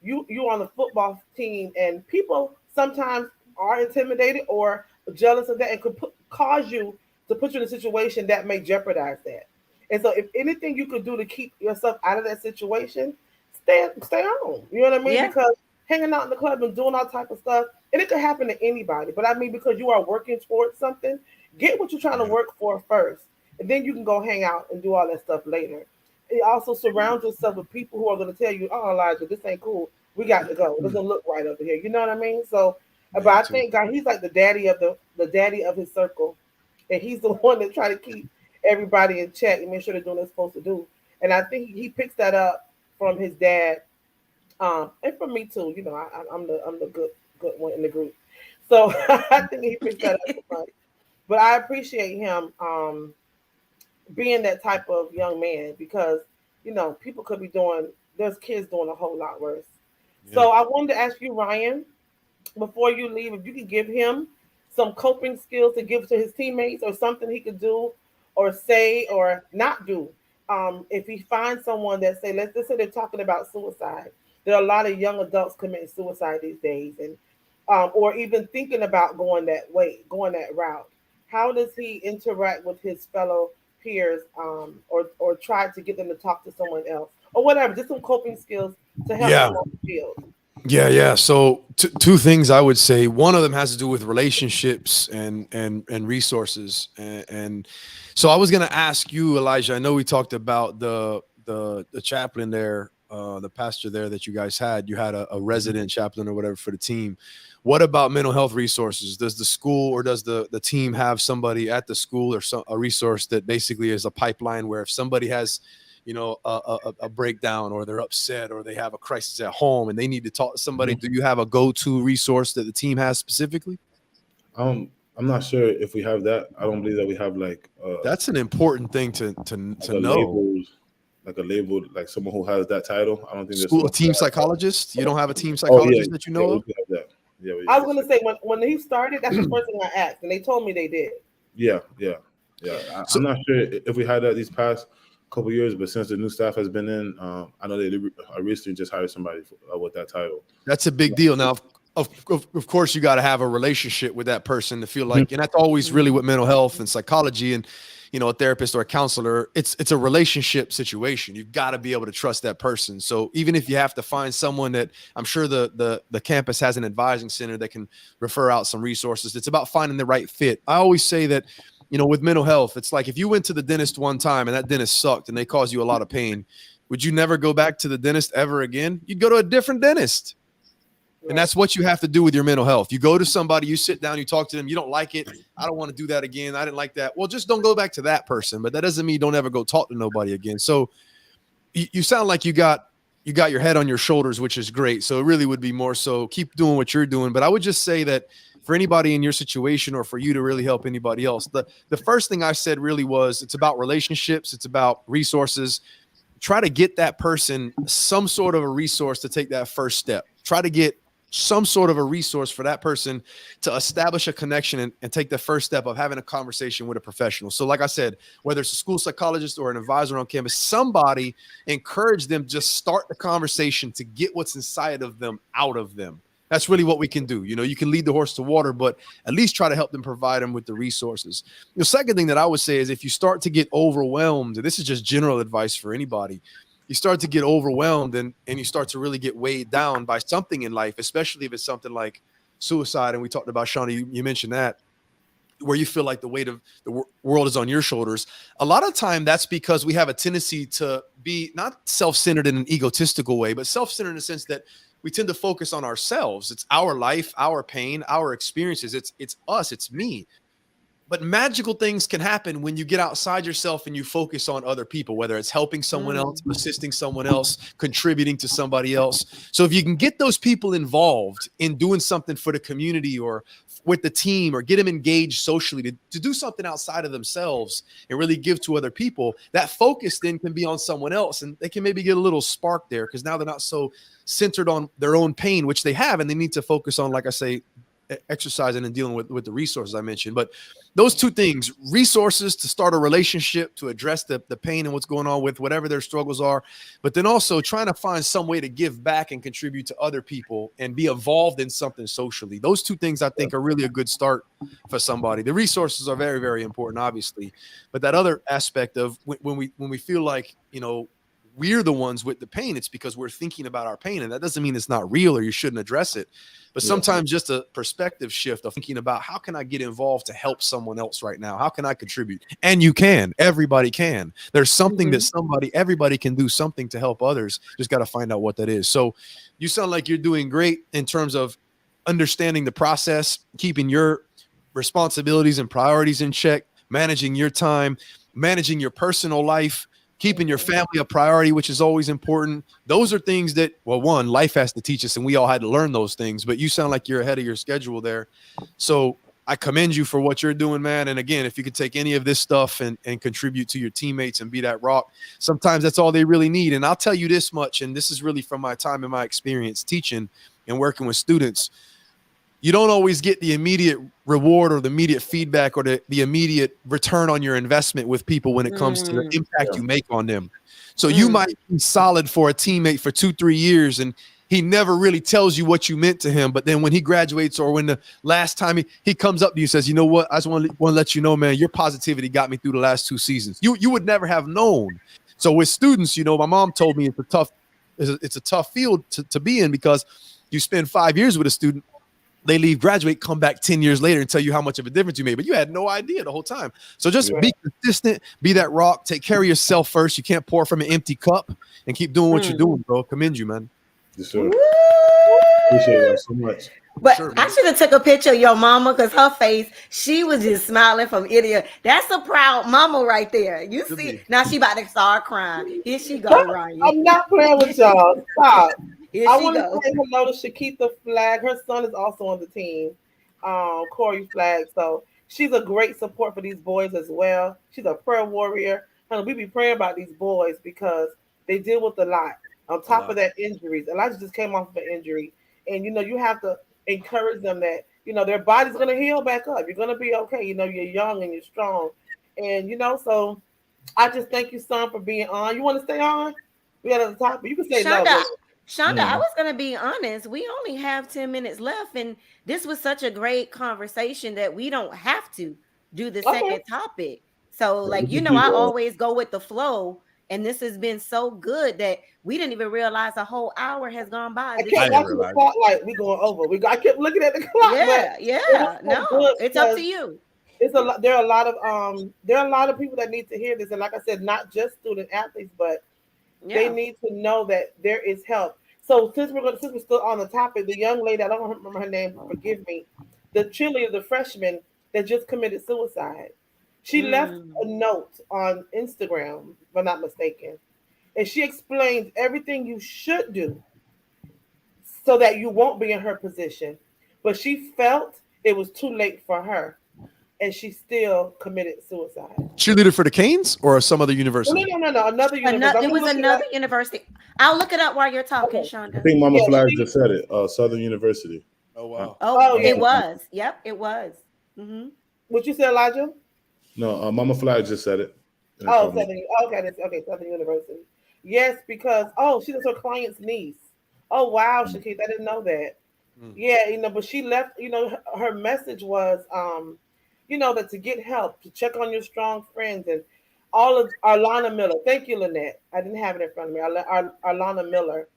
you on the football team, and people sometimes are intimidated or jealous of that, and could cause you to put you in a situation that may jeopardize that. And so, if anything you could do to keep yourself out of that situation, stay home. You know what I mean? Yeah. Because hanging out in the club and doing all type of stuff, and it could happen to anybody. But I mean, because you are working towards something, get what you're trying to work for first, and then you can go hang out and do all that stuff later. And also surround yourself with people who are going to tell you, "Oh, Elijah, this ain't cool. We got to go. It doesn't look right over here." You know what I mean? So, but Yeah, I too. think God, he's like the daddy of the daddy of his circle, and he's the one that try to keep everybody in check and make sure they're doing what they're supposed to do. And I think he picks that up from his dad, and from me too. You know, I'm the good one in the group. So I think he picks that up from us. But I appreciate him being that type of young man, because people could be doing. There's kids doing a whole lot worse. Yeah. So I wanted to ask you, Ryan, before you leave, if you could give him some coping skills to give to his teammates, or something he could do or say or not do. If he finds someone that say, let's say they're talking about suicide. There are a lot of young adults committing suicide these days, and or even thinking about going that way, going that route. How does he interact with his fellow peers, or try to get them to talk to someone else, or whatever? Just some coping skills to help Yeah. him on the field. Yeah. So two things I would say. One of them has to do with relationships and resources. And so I was gonna ask you, Elijah. I know we talked about the chaplain there, the pastor there that you guys had. You had a resident chaplain or whatever for the team. What about mental health resources? Does the school or does the team have somebody at the school, or a resource that basically is a pipeline where if somebody has a breakdown, or they're upset, or they have a crisis at home and they need to talk to somebody, Mhm. do you have a go-to resource that the team has specifically? I'm not sure if we have that. I don't believe that we have That's an important thing to a know. label, like someone who has that title. I don't think there's School, a someone who team has that. psychologist? You don't have a team Oh yeah, psychologist that you yeah, know we of? do have that. Yeah, I was gonna say, when he started, that's the first thing I asked, and they told me they did. yeah. So I'm not sure if we had that these past couple years, but since the new staff has been in, I know they recently just hired somebody with that title. that's a big deal. Now, of course, you got to have a relationship with that person to feel like, and that's always really what mental health and psychology and a therapist or a counselor. It's a relationship situation. You've got to be able to trust that person. So even if you have to find someone that, I'm sure the campus has an advising center that can refer out some resources. It's about finding the right fit. I always say that, with mental health, it's like if you went to the dentist one time and that dentist sucked and they caused you a lot of pain, would you never go back to the dentist ever again? You'd go to a different dentist. And Right. that's what you have to do with your mental health. You go to somebody, you sit down, you talk to them, you don't like it. I don't want to do that again. I didn't like that. Well, just don't go back to that person. But that doesn't mean you don't ever go talk to nobody again. So you sound like you got your head on your shoulders, which is great. So it really would be more so keep doing what you're doing. But I would just say that for anybody in your situation, or for you to really help anybody else, the first thing I said really was it's about relationships, it's about resources. Try to get that person some sort of a resource to take that first step. Try to get some sort of a resource for that person to establish a connection and take the first step of having a conversation with a professional. So like I said, whether it's a school psychologist or an advisor on campus, somebody encourage them, just start the conversation to get what's inside of them out of them. That's really what we can do. You can lead the horse to water, but at least try to help them, provide them with the resources. The second thing that I would say is if you start to get overwhelmed, and this is just general advice for anybody, you start to get overwhelmed and you start to really get weighed down by something in life, especially if it's something like suicide. And we talked about, Shanda, you mentioned that, where you feel like the weight of the world is on your shoulders. A lot of time that's because we have a tendency to be not self-centered in an egotistical way, but self-centered in the sense that we tend to focus on ourselves. It's our life, our pain, our experiences. It's us, it's me. But magical things can happen when you get outside yourself and you focus on other people, whether it's helping someone else, assisting someone else, contributing to somebody else. So if you can get those people involved in doing something for the community or with the team, or get them engaged socially to do something outside of themselves and really give to other people, that focus then can be on someone else, and they can maybe get a little spark there because now they're not so centered on their own pain, which they have, and they need to focus on, like I say, exercising and dealing with the resources I mentioned. But those two things, resources to start a relationship, to address the pain and what's going on with whatever their struggles are, but then also trying to find some way to give back and contribute to other people and be involved in something socially. Those two things I think are really a good start for somebody. The resources are very, very important, obviously, but that other aspect of when we feel like, we're the ones with the pain, it's because we're thinking about our pain. And that doesn't mean it's not real or you shouldn't address it. But sometimes just a perspective shift of thinking about how can I get involved to help someone else right now? How can I contribute? And you can. Everybody can. There's something that everybody can do something to help others. Just got to find out what that is. So you sound like you're doing great in terms of understanding the process, keeping your responsibilities and priorities in check, managing your time, managing your personal life, keeping your family a priority, which is always important. Those are things that, well, one, life has to teach us, and we all had to learn those things, but you sound like you're ahead of your schedule there. So I commend you for what you're doing, man. And again, if you could take any of this stuff and contribute to your teammates and be that rock, sometimes that's all they really need. And I'll tell you this much, and this is really from my time and my experience teaching and working with students. You don't always get the immediate reward or the immediate feedback or the immediate return on your investment with people when it comes to the impact you make on them. So you might be solid for a teammate for 2-3 years and he never really tells you what you meant to him. But then when he graduates or when the last time he comes up to you and says, you know what, I just want to let you know, man, your positivity got me through the last 2 seasons. You would never have known. So with students, my mom told me it's a tough field to be in because you spend 5 years with a student. They leave, graduate, come back 10 years later and tell you how much of a difference you made, but you had no idea the whole time. So just be consistent, be that rock, take care of yourself first. You can't pour from an empty cup and keep doing what you're doing, bro. Commend you, man. Yes, sir. Appreciate that so much. But I should have took a picture of your mama because her face, she was just smiling from ear to ear. That's a proud mama right there. You see, now she about to start crying. Here she go, Ryan. I'm not playing with y'all. Stop. Here I she want to goes. say hello to Shakita Flag. Her son is also on the team, Corey Flag. So she's a great support for these boys as well. She's a prayer warrior. We be praying about these boys because they deal with a lot. On top of that, injuries. Elijah just came off of an injury. And, you have to encourage them that, their body's going to heal back up. You're going to be okay. You're young and you're strong. And, so I just thank you, son, for being on. You want to stay on? We got at the top, but you can say no. Shanda, I was going to be honest. We only have 10 minutes left, and this was such a great conversation that we don't have to do the second topic. So, I always go with the flow, and this has been so good that we didn't even realize a whole hour has gone by. I kept watching the clock like we going over. I kept looking at the clock. It's up to you. It's a lot. There are a lot of people that need to hear this, and like I said, not just student athletes, but they need to know that there is help. So since we're still on the topic, the young lady, I don't remember her name, forgive me, the cheerleader, the freshman that just committed suicide. She left a note on Instagram, if I'm not mistaken, and she explains everything you should do so that you won't be in her position. But she felt it was too late for her, and she still committed suicide. Cheerleader for the Canes or some other university? No. Another university. It was another university. I'll look it up while you're talking, Shonda. I think Mama Flag just said it. Southern University. Oh, wow. It was. Yep, it was. Mm-hmm. What you said, Elijah? No, Mama Flag just said it. Southern University. Yes, because she was her client's niece. Oh wow, Shakita, I didn't know that. Yeah, but she left. Her message was, that to get help, to check on your strong friends, and all of Arlana Miller. Thank you, Lynette. I didn't have it in front of me. Arlana Miller,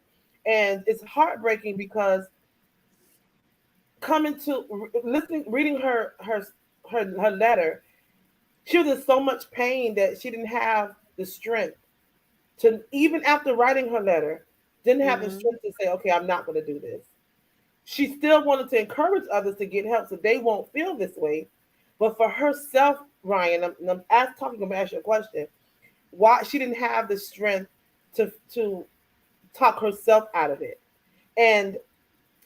and it's heartbreaking because reading her letter, she was in so much pain that she didn't have the strength to, even after writing her letter, didn't have the strength to say, okay, I'm not going to do this. She still wanted to encourage others to get help so they won't feel this way. But for herself, Ryan, I'm going to ask you a question. Why she didn't have the strength to talk herself out of it. And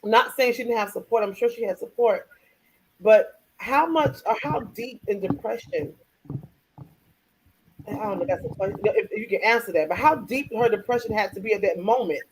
I'm not saying she didn't have support. I'm sure she had support. But how much or how deep in depression, I don't know, that's a question, if you can answer that, but how deep her depression had to be at that moment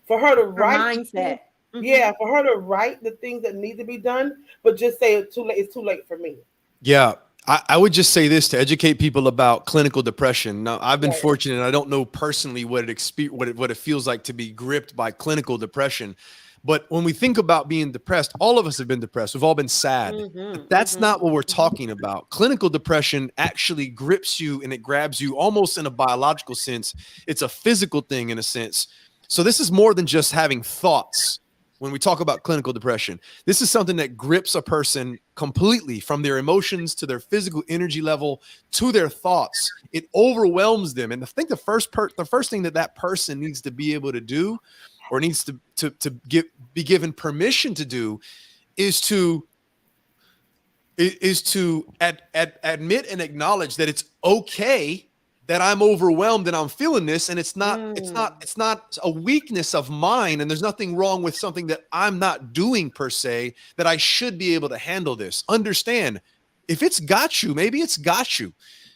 for her to write. Mindset. Mhm. Yeah, for her to write the things that need to be done, but just say it's too late. It's too late for me. Yeah. I would just say this to educate people about clinical depression. Now, I've been Right. fortunate. And I don't know personally what it feels like to be gripped by clinical depression. But when we think about being depressed, all of us have been depressed. We've all been sad. But Mhm. that's Mhm. not what we're Mhm. talking about. Clinical depression actually grips you and it grabs you almost in a biological sense. It's a physical thing in a sense. So this is more than just having thoughts when we talk about clinical depression. This is something that grips a person completely from their emotions to their physical energy level to their thoughts. It overwhelms them. And I think the first thing that that person needs to be able to do or needs be given permission to do is to admit and acknowledge that it's okay that I'm overwhelmed and I'm feeling this, and Mm. it's not a weakness of mine, and there's nothing wrong with something that I'm not doing per se, that I should be able to handle this. Understand, if it's got you, maybe it's got you.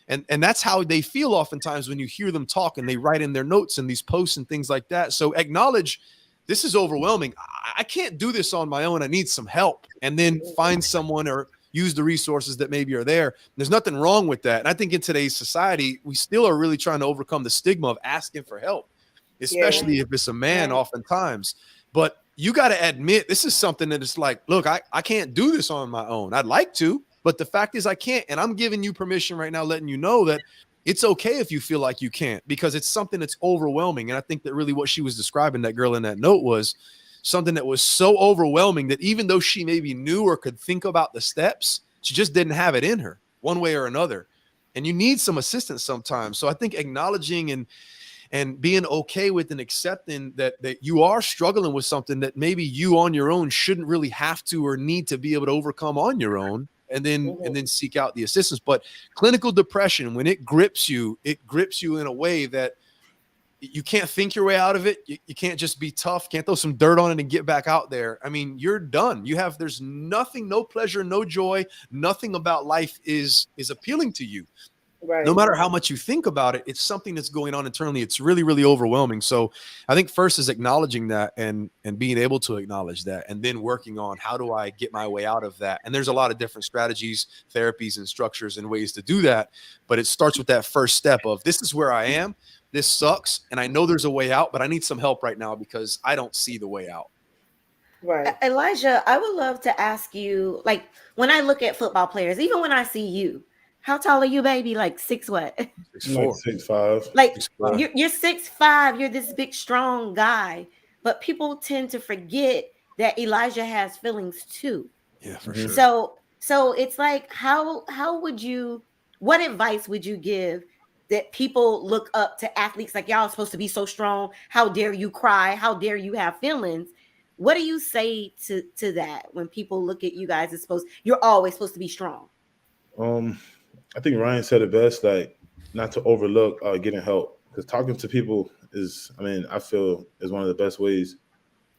And that's how they feel oftentimes when you hear them talk and they write in their notes and these posts and things like that. So acknowledge this is overwhelming. I can't do this on my own. I need some help. And then find someone or use the resources that maybe are there. There's nothing wrong with that. And I think in today's society, we still are really trying to overcome the stigma of asking for help, Yeah. especially Right. if it's a man, Right. oftentimes. But you got to admit, this is something that is like, look, I can't do this on my own. I'd like to, but the fact is I can't. And I'm giving you permission right now, letting you know that it's okay if you feel like you can't, because it's something that's overwhelming. And I think that really what she was describing, that girl in that note, was something that was so overwhelming that even though she maybe knew or could think about the steps, she just didn't have it in her one way or another. And you need some assistance sometimes. So I think acknowledging and being okay with and accepting that you are struggling with something that maybe you on your own shouldn't really have to or need to be able to overcome on your own, and Mhm. then seek out the assistance. But clinical depression, when it grips you in a way that you can't think your way out of it. You can't just be tough, can't throw some dirt on it and get back out there. I mean, you're done. There's nothing, no pleasure, no joy, nothing about life is appealing to you. No Right. matter how much you think about it, it's something that's going on internally. It's really, really overwhelming. So I think first is acknowledging that and being able to acknowledge that, and then working on how do I get my way out of that. And there's a lot of different strategies, therapies, and structures and ways to do that. But it starts with that first step of, this is where I am. This sucks. And I know there's a way out, but I need some help right now because I don't see the way out. Right. Elijah, I would love to ask you, like, when I look at football players, even when I see you, how tall are you, baby? Like six what? Six I'm like four, 6'5". Like 6'5". you're 6'5", you're this big, strong guy, but people tend to forget that Elijah has feelings too. Yeah, for Mhm. sure. So it's like, how would you, what advice would you give that people look up to athletes like, y'all are supposed to be so strong? How dare you cry? How dare you have feelings? What do you say to that when people look at you guys as you're always supposed to be strong? Um, I think Ryan said it best, like not to overlook getting help, because talking to people is, I mean, I feel is one of the best ways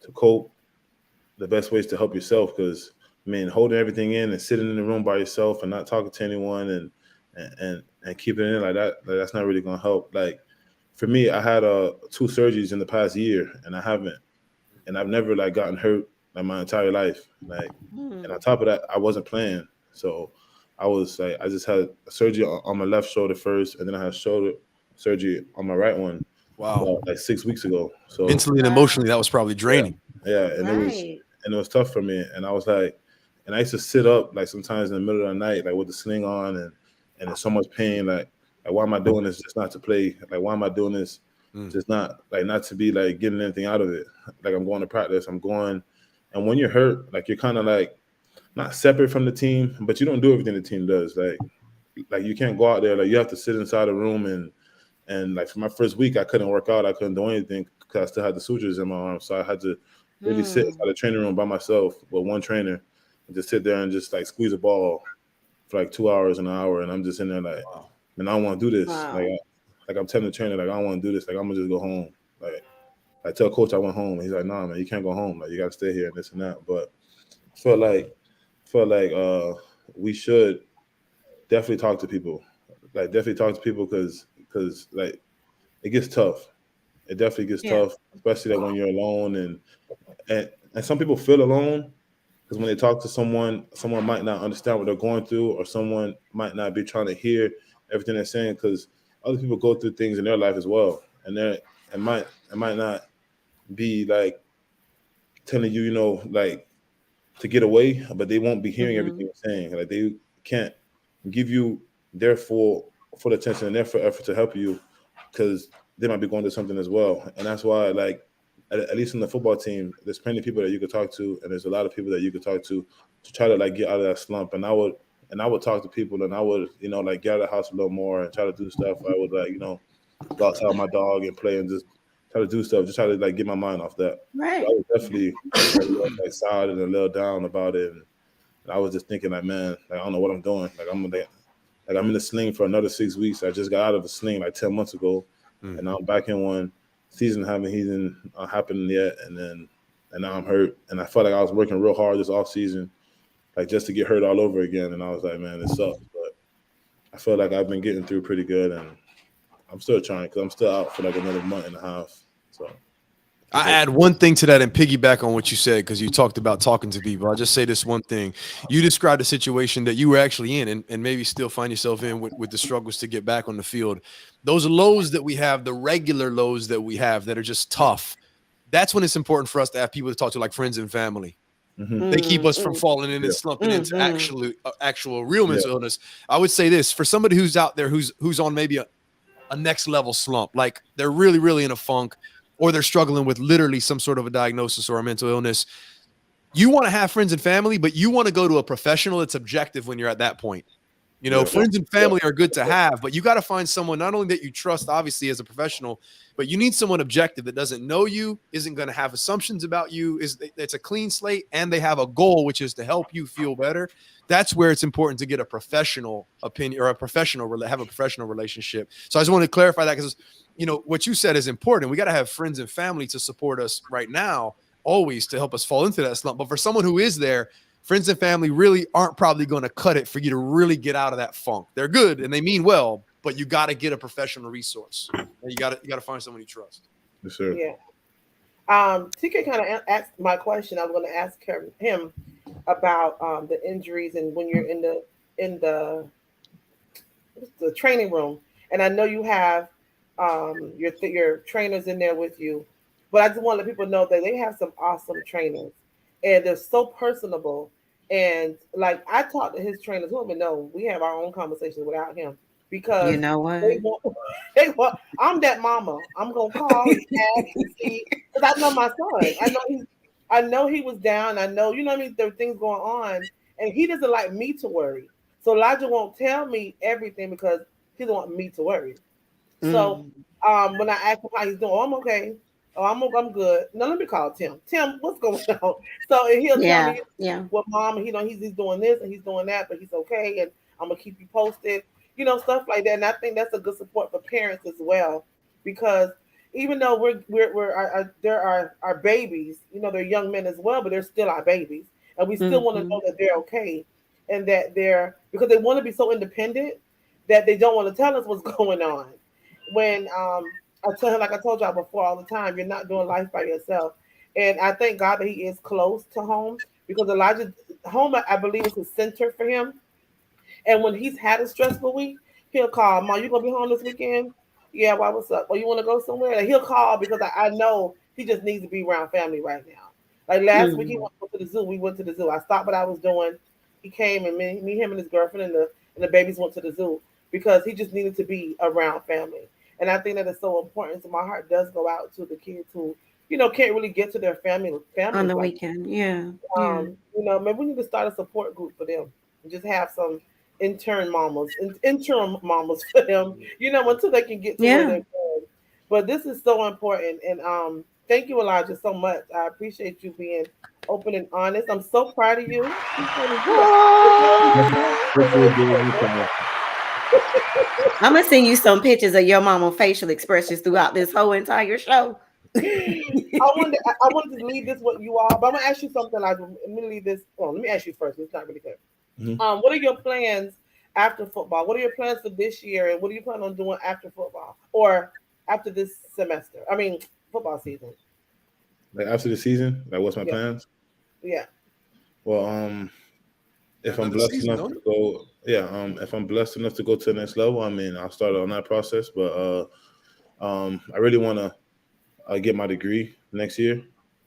to cope, the best ways to help yourself. Because I mean, holding everything in and sitting in the room by yourself and not talking to anyone and keeping it in like that's not really gonna help. Like for me, I had two surgeries in the past year, and I've never like gotten hurt like my entire life. Like, and on Hmm. top of that, I wasn't playing. So I was like, I just had surgery on my left shoulder first, and then I had shoulder surgery on my right one Wow. about like 6 weeks ago. So Mentally and Wow. emotionally, that was probably yeah, draining. yeah, Right. and it was tough for me. And I was like, and I used to sit up like sometimes in the middle of the night, like with the sling on, and in so much pain, like why am I doing this? Just not to play. Like why am I doing this? Mm. Just not to be like getting anything out of it. Like I'm going to practice. I'm going, and when you're hurt, like you're kind of like not separate from the team, but you don't do everything the team does. Like you can't go out there. Like you have to sit inside a room and like for my first week, I couldn't work out. I couldn't do anything because I still had the sutures in my arm. So I had to really sit Hmm. inside the training room by myself with one trainer and just sit there and just like squeeze a ball for like 2 hours, an hour. And I'm just in there like, Wow. man, I don't want to do this. Wow. Like I'm telling the trainer, like, I don't want to do this. Like, I'm going to just go home. Like, I tell coach I went home. He's like, nah, man, you can't go home. Like, you got to stay here and this and that. But I felt like we should definitely talk to people. Like, definitely talk to people because like, it gets tough. It definitely gets Yeah. tough, especially that when you're alone and and some people feel alone because when they talk to someone might not understand what they're going through, or someone might not be trying to hear everything they're saying because other people go through things in their life as well, and it might not be like telling you, like to get away, but they won't be hearing everything Mhm. you're saying. Like they can't give you their full attention and their full effort to help you because they might be going through something as well. And that's why, like, at least in the football team, there's plenty of people that you could talk to, and there's a lot of people that you could talk to try to like get out of that slump. And I would talk to people, and I would, like get out of the house a little more and try to do stuff. I would like, go outside with my dog and play and just try to do stuff, just try to like get my mind off that. So I Right. was definitely like sad and a little down about it. And I was just thinking like, man, like, I don't know what I'm doing. Like I'm in the sling for another 6 weeks. I just got out of the sling like 10 months ago, and now I'm back in one. Season haven't even happened yet, and now I'm hurt. And I felt like I was working real hard this off season, like just to get hurt all over again. And I was like, man, it sucks. But I feel like I've been getting through pretty good, and I'm still trying because I'm still out for like another month and a half. So I add one thing to that and piggyback on what you said, because you talked about talking to people. I'll just say this one thing. You described a situation that you were actually in, and maybe still find yourself in with the struggles to get back on the field. Those lows that we have, the regular lows that we have that are just tough, that's when it's important for us to have people to talk to, like friends and family. mhm. They keep us from Mm-mm. falling in Yeah, and slumping into Mhm. actual real yeah, mental illness. I would say this for somebody who's out there who's on maybe a next level slump, like they're really, really in a funk, or they're struggling with literally some sort of a diagnosis or a mental illness. You want to have friends and family, but you want to go to a professional that's objective when you're at that point. yeah, Yeah. Friends and family are good to have, but you got to find someone not only that you trust, obviously, as a professional, but you need someone objective that doesn't know you, isn't going to have assumptions about you, it's a clean slate, and they have a goal, which is to help you feel better. That's where it's important to get a professional opinion or have a professional relationship. So I just want to clarify that because, what you said is important. We got to have friends and family to support us right now, always to help us fall into that slump. But for someone who is there, friends and family really aren't probably going to cut it for you to really get out of that funk. They're good and they mean well, but you got to get a professional resource. And you got to find someone you trust. yes, sir. Yeah. TK kind of asked my question. I was going to ask him about the injuries and when you're in the training room, and I know you have your trainers in there with you, but I just want to let people know that they have some awesome trainers, and they're so personable. And like I talk to his trainers, who even know we have our own conversations without him You because know what? they want. They want. I'm that mama. I'm gonna call and ask and see because I know my son. I know he was down. I know you know what I mean. There are things going on, and he doesn't like me to worry. So Elijah won't tell me everything because he don't want me to worry. So Mm. when I ask him how he's doing, oh, I'm okay. Oh, I'm good. Now let me call Tim. Tim, what's going on? So and he'll tell Yeah. me, Yeah. well, mom, he's doing this and he's doing that, but he's okay, and I'm gonna keep you posted. Stuff like that. And I think that's a good support for parents as well, because even though we're there are our babies, they're young men as well, but they're still our babies, and we still want to Mhm. know that they're okay, and that they're because they want to be so independent that they don't want to tell us what's going on. When I tell him, like I told y'all before, all the time, you're not doing life by yourself. And I thank God that he is close to home because Elijah, home, I believe, is the center for him. And when he's had a stressful week, he'll call, Mom, you gonna be home this weekend? Yeah, why, what's up? Well, you want to go somewhere? Like, he'll call because I know he just needs to be around family right now. Like last week, he Mhm. went to the zoo. We went to the zoo. I stopped what I was doing. He came and him, and his girlfriend and the babies went to the zoo because he just needed to be around family. And I think that is so important. So my heart does go out to the kids who, can't really get to their On families the like weekend. Yeah. Yeah. maybe we need to start a support group for them and just have some interim mamas for them, until they can get to where Yeah. they're going. But this is so important. And thank you, Elijah, so much. I appreciate you being open and honest. I'm so proud of you. Hopefully, do it anytime. I'm gonna send you some pictures of your mama facial expressions throughout this whole entire show. I wanted to leave this with you all, but I'm gonna ask you something. Like, let me leave this. Well, let me ask you first. It's not really good. Mhm. What are your plans after football? What are your plans for this year, and what do you plan on doing after football or after this semester? I mean, football season. Like after the season, like what's my Yeah, plans? yeah. Well, Got if I'm another blessed season, enough don't to it? go, yeah, if I'm blessed enough to go to the next level, I mean, I'll start on that process. But I really want to get my degree next year.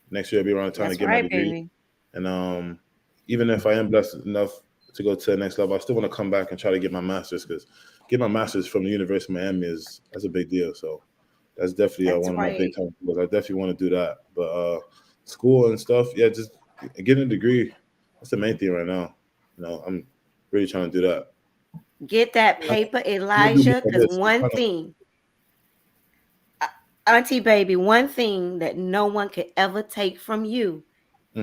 Next year will be around the time to That's get my right, degree. baby. And even if I am blessed enough to go to the next level, I still want to come back and try to get my master's because get my master's from the University of Miami is that's a big deal. So that's definitely That's one of my big right. time goals. I definitely want to do that. But school and stuff, yeah, just getting a degree. That's the main thing right now. I'm really trying to do that. Get that I'm paper, gonna do more Elijah, of because this. I'm one trying to, thing, Auntie baby, one thing that no one could ever take from you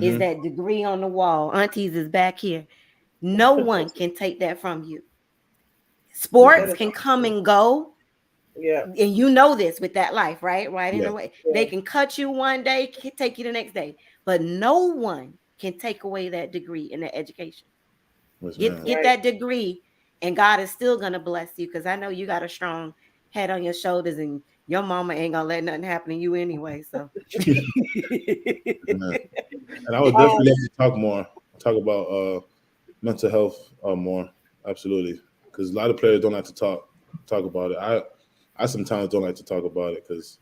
is hmm that degree on the wall. Aunties is back here. No one can take that from you. Yes, That Sports ma'am. is can come awesome. and go, Yeah, and you know this with that life, right? Right in Yeah, a way. yeah. They can cut you one day, take you the next day, but no one can take away that degree and that education. yes, ma'am. Get Right. that degree, and God is still gonna bless you because I know you got a strong head on your shoulders, and your mama ain't gonna let nothing happen to you anyway. So Man. And I would Um, definitely love to talk about mental health more. Absolutely, because a lot of players don't like to talk about it. I sometimes don't like to talk about it because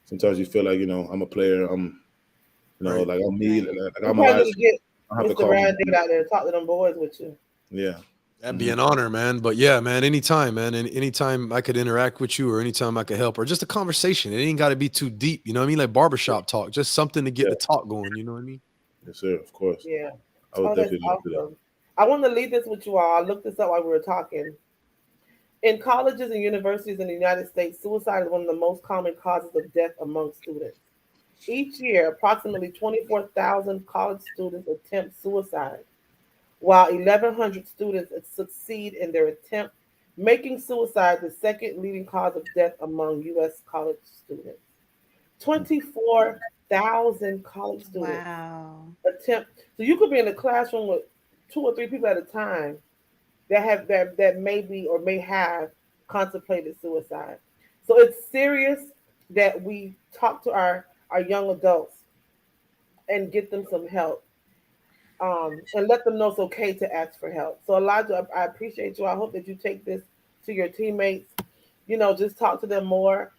sometimes you feel like I'm a player. Right. like I'm me. right. Like we I'm a probably high need to school. get I have to Mr. call my Ryan Date out there and talk to them boys with you. yeah. That'd be hmm an honor, man. But yeah, man, anytime, man. And anytime I could interact with you or anytime I could help or just a conversation. It ain't got to be too deep. You know what I mean? Like barbershop talk, just something to get Yeah. the talk going. You know what I mean? Yes, sir. Of course. Yeah. I would Oh, that's definitely love to do that. awesome. I want to leave this with you all. I looked this up while we were talking. In colleges and universities in the United States, suicide is one of the most common causes of death among students. Each year, approximately 24,000 college students attempt suicide, while 1,100 students succeed in their attempt, making suicide the second leading cause of death among U.S. college students. 24,000 college students Wow. attempt. So you could be in a classroom with two or three people at a time that may be or may have contemplated suicide. So it's serious that we talk to our young adults and get them some help, and let them know it's okay to ask for help. So Elijah, I appreciate you. I hope that you take this to your teammates. Just talk to them more.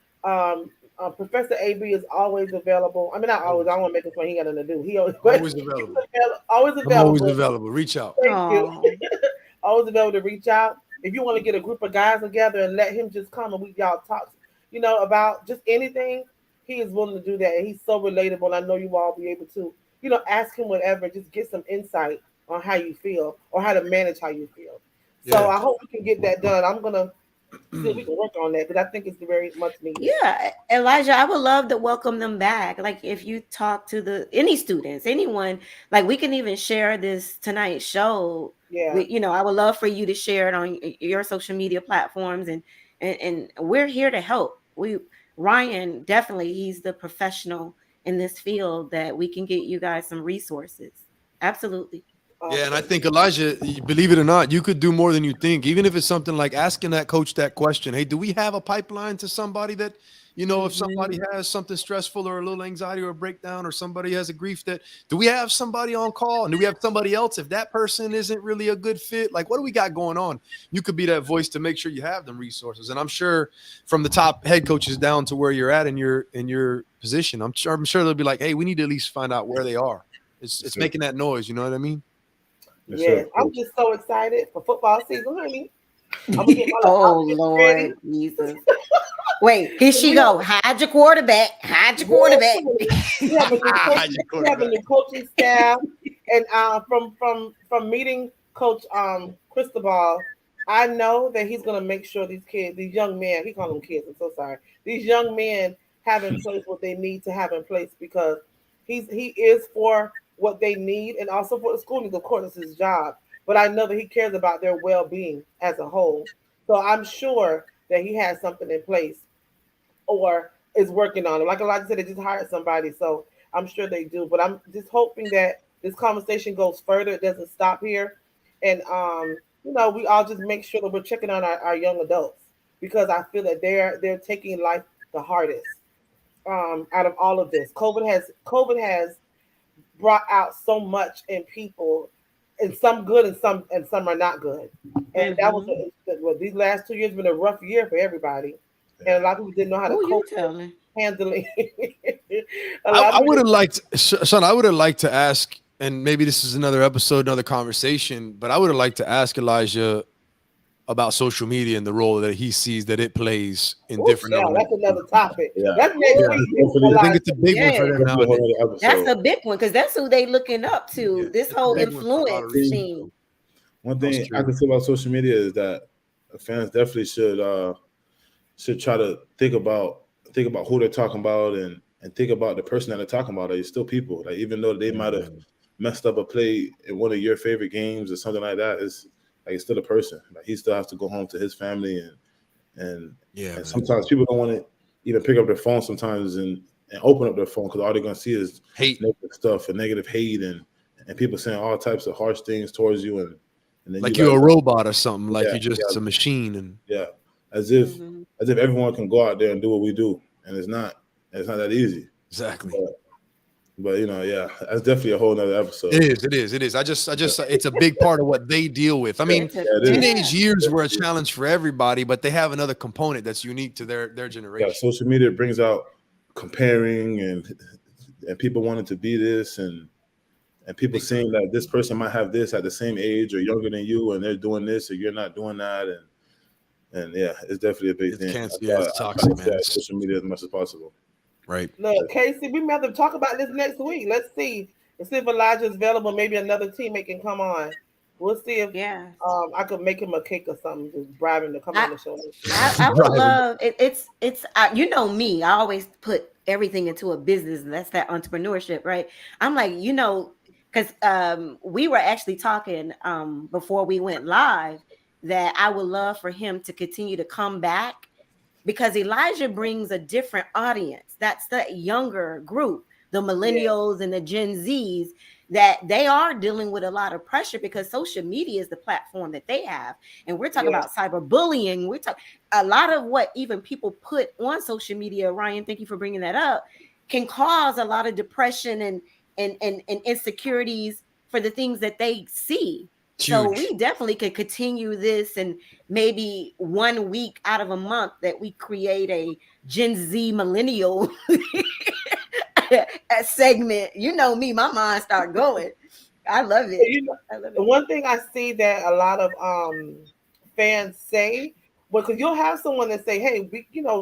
Professor AB is always available. I mean, not always. I Always. don't want to make it when he got nothing to do. He always, but Always he's available. always I'm always available. available. Reach out. Thank you. Oh, Always available to reach out. If you want to get a group of guys together and let him just come and we y'all talk, about just anything, he is willing to do that. And he's so relatable. And I know you all be able to, ask him whatever, just get some insight on how you feel or how to manage how you feel. So Yeah. I hope we can get that done. I'm gonna see if we can work on that because I think it's very much needed. yeah, Elijah, I would love to welcome them back. Like if you talk to any students, anyone, like we can even share this tonight's show. Yeah. I would love for you to share it on your social media platforms, and we're here to help. Ryan definitely he's the professional in this field that we can get you guys some resources. Absolutely. Yeah, and I Awesome. think Elijah, believe it or not, you could do more than you think. Even if it's something like asking that coach that question, hey, do we have a pipeline to somebody that, if Hmm. somebody has something stressful or a little anxiety or a breakdown or somebody has a grief that, do we have somebody on call? And do we have somebody else if that person isn't really a good fit? Like, what do we got going on? You could be that voice to make sure you have them resources. And I'm sure from the top head coaches down to where you're at in your position, I'm sure they'll be like, hey, we need to at least find out where they are. It's Yes, it's sir. making that noise, you know what I mean? Yes, sir. Yes. Of I'm course. just so excited for football season, honey. I'm gonna get my little Oh outfit Lord ready. Jesus. Wait, here she We have go. Hide your quarterback. Hide your Yes, quarterback. honey. We have a new How'd coaching. you We have a quarterback? new coaching staff, and from meeting Coach Cristobal, I know that he's gonna make sure these kids, these young men, he call them kids. I'm so sorry. These young men have in place what they need to have in place because he is for what they need and also for the school needs. Of course, it's his job, but I know that he cares about their well being as a whole. So I'm sure that he has something in place or is working on it. Like Elijah said, they just hired somebody, so I'm sure they do. But I'm just hoping that this conversation goes further. It doesn't stop here, and we all just make sure that we're checking on our young adults because I feel that they're taking life the hardest. out of all of this. COVID has brought out so much in people, and some good and some are not good. And that was Mm-hmm. well, these last 2 years been a rough year for everybody, and a lot of people didn't know how to Who you cope with telling? handling. A lot I of would people, have liked, Sean, I would have liked to ask, and maybe this is another episode, another conversation, but I would have liked to ask Elijah about social media and the role that he sees that it plays in oh, different child, that's elements. another topic. Yeah, That's next Yeah, week. definitely, I think it's a Elijah. big one for Yeah, them definitely a nowadays. whole other that's episode. a big one because that's who they looking up Yeah, to. This it's a whole big one for a lot of influence reasons. thing. One That's thing I true. can say about social media is that fans definitely should try to think about who they're talking about and think about the person that they're talking about. They're still people. Like even though they might have Mhm. messed up a play in one of your favorite games or something like that, it's still a person. Like he still has to go home to his family and Yeah, and man. sometimes people don't want to even pick up their phone sometimes and open up their phone because all they're gonna see is Hate, negative stuff and negative hate and people saying all types of harsh things towards you and then you like you like a robot or something, like yeah you just yeah a machine. And yeah Hmm. as if everyone can go out there and do what we do and it's not that easy exactly. but yeah that's definitely a whole nother episode. It is. It is. It is. I just, it's a big part of what they deal with. I Yeah, mean, It's a yeah, it is. teenage yeah. years were a challenge for everybody, but they have another component that's unique to their Yeah, generation. social media brings out comparing and people wanting to be this and people Big time. seeing that this person might have this at the same age or younger than you and they're doing this or you're not doing that and yeah it's definitely a big It's thing. cancer. Yeah, it's I try toxic, to stay man. on It's social media as much as possible. right. Look, Casey, we may have to talk about this next week. Let's see. Let's see if Elijah's available. Maybe another teammate can come on. We'll see if Yeah. I could make him a cake or something, just bribe him to come I, on the show next week. I would Driving. love it. It's you know me. I always put everything into a business, and that's that entrepreneurship, right? I'm like, because we were actually talking before we went live that I would love for him to continue to come back because Elijah brings a different audience. That's the younger group, the Yeah, millennials and the Gen Zs, that they are dealing with a lot of pressure because social media is the platform that they have. And we're talking yeah, about cyberbullying. We're talking a lot of what even people put on social media. Ryan, thank you for bringing that up. Can cause a lot of depression and insecurities for the things that they see. It's So huge. we definitely could continue this and maybe 1 week out of a month that we create a Gen Z millennial segment. You know me, my mind start going. I love but it. I love the it. one thing I see that a lot of fans say, well, because you'll have someone that say, "Hey,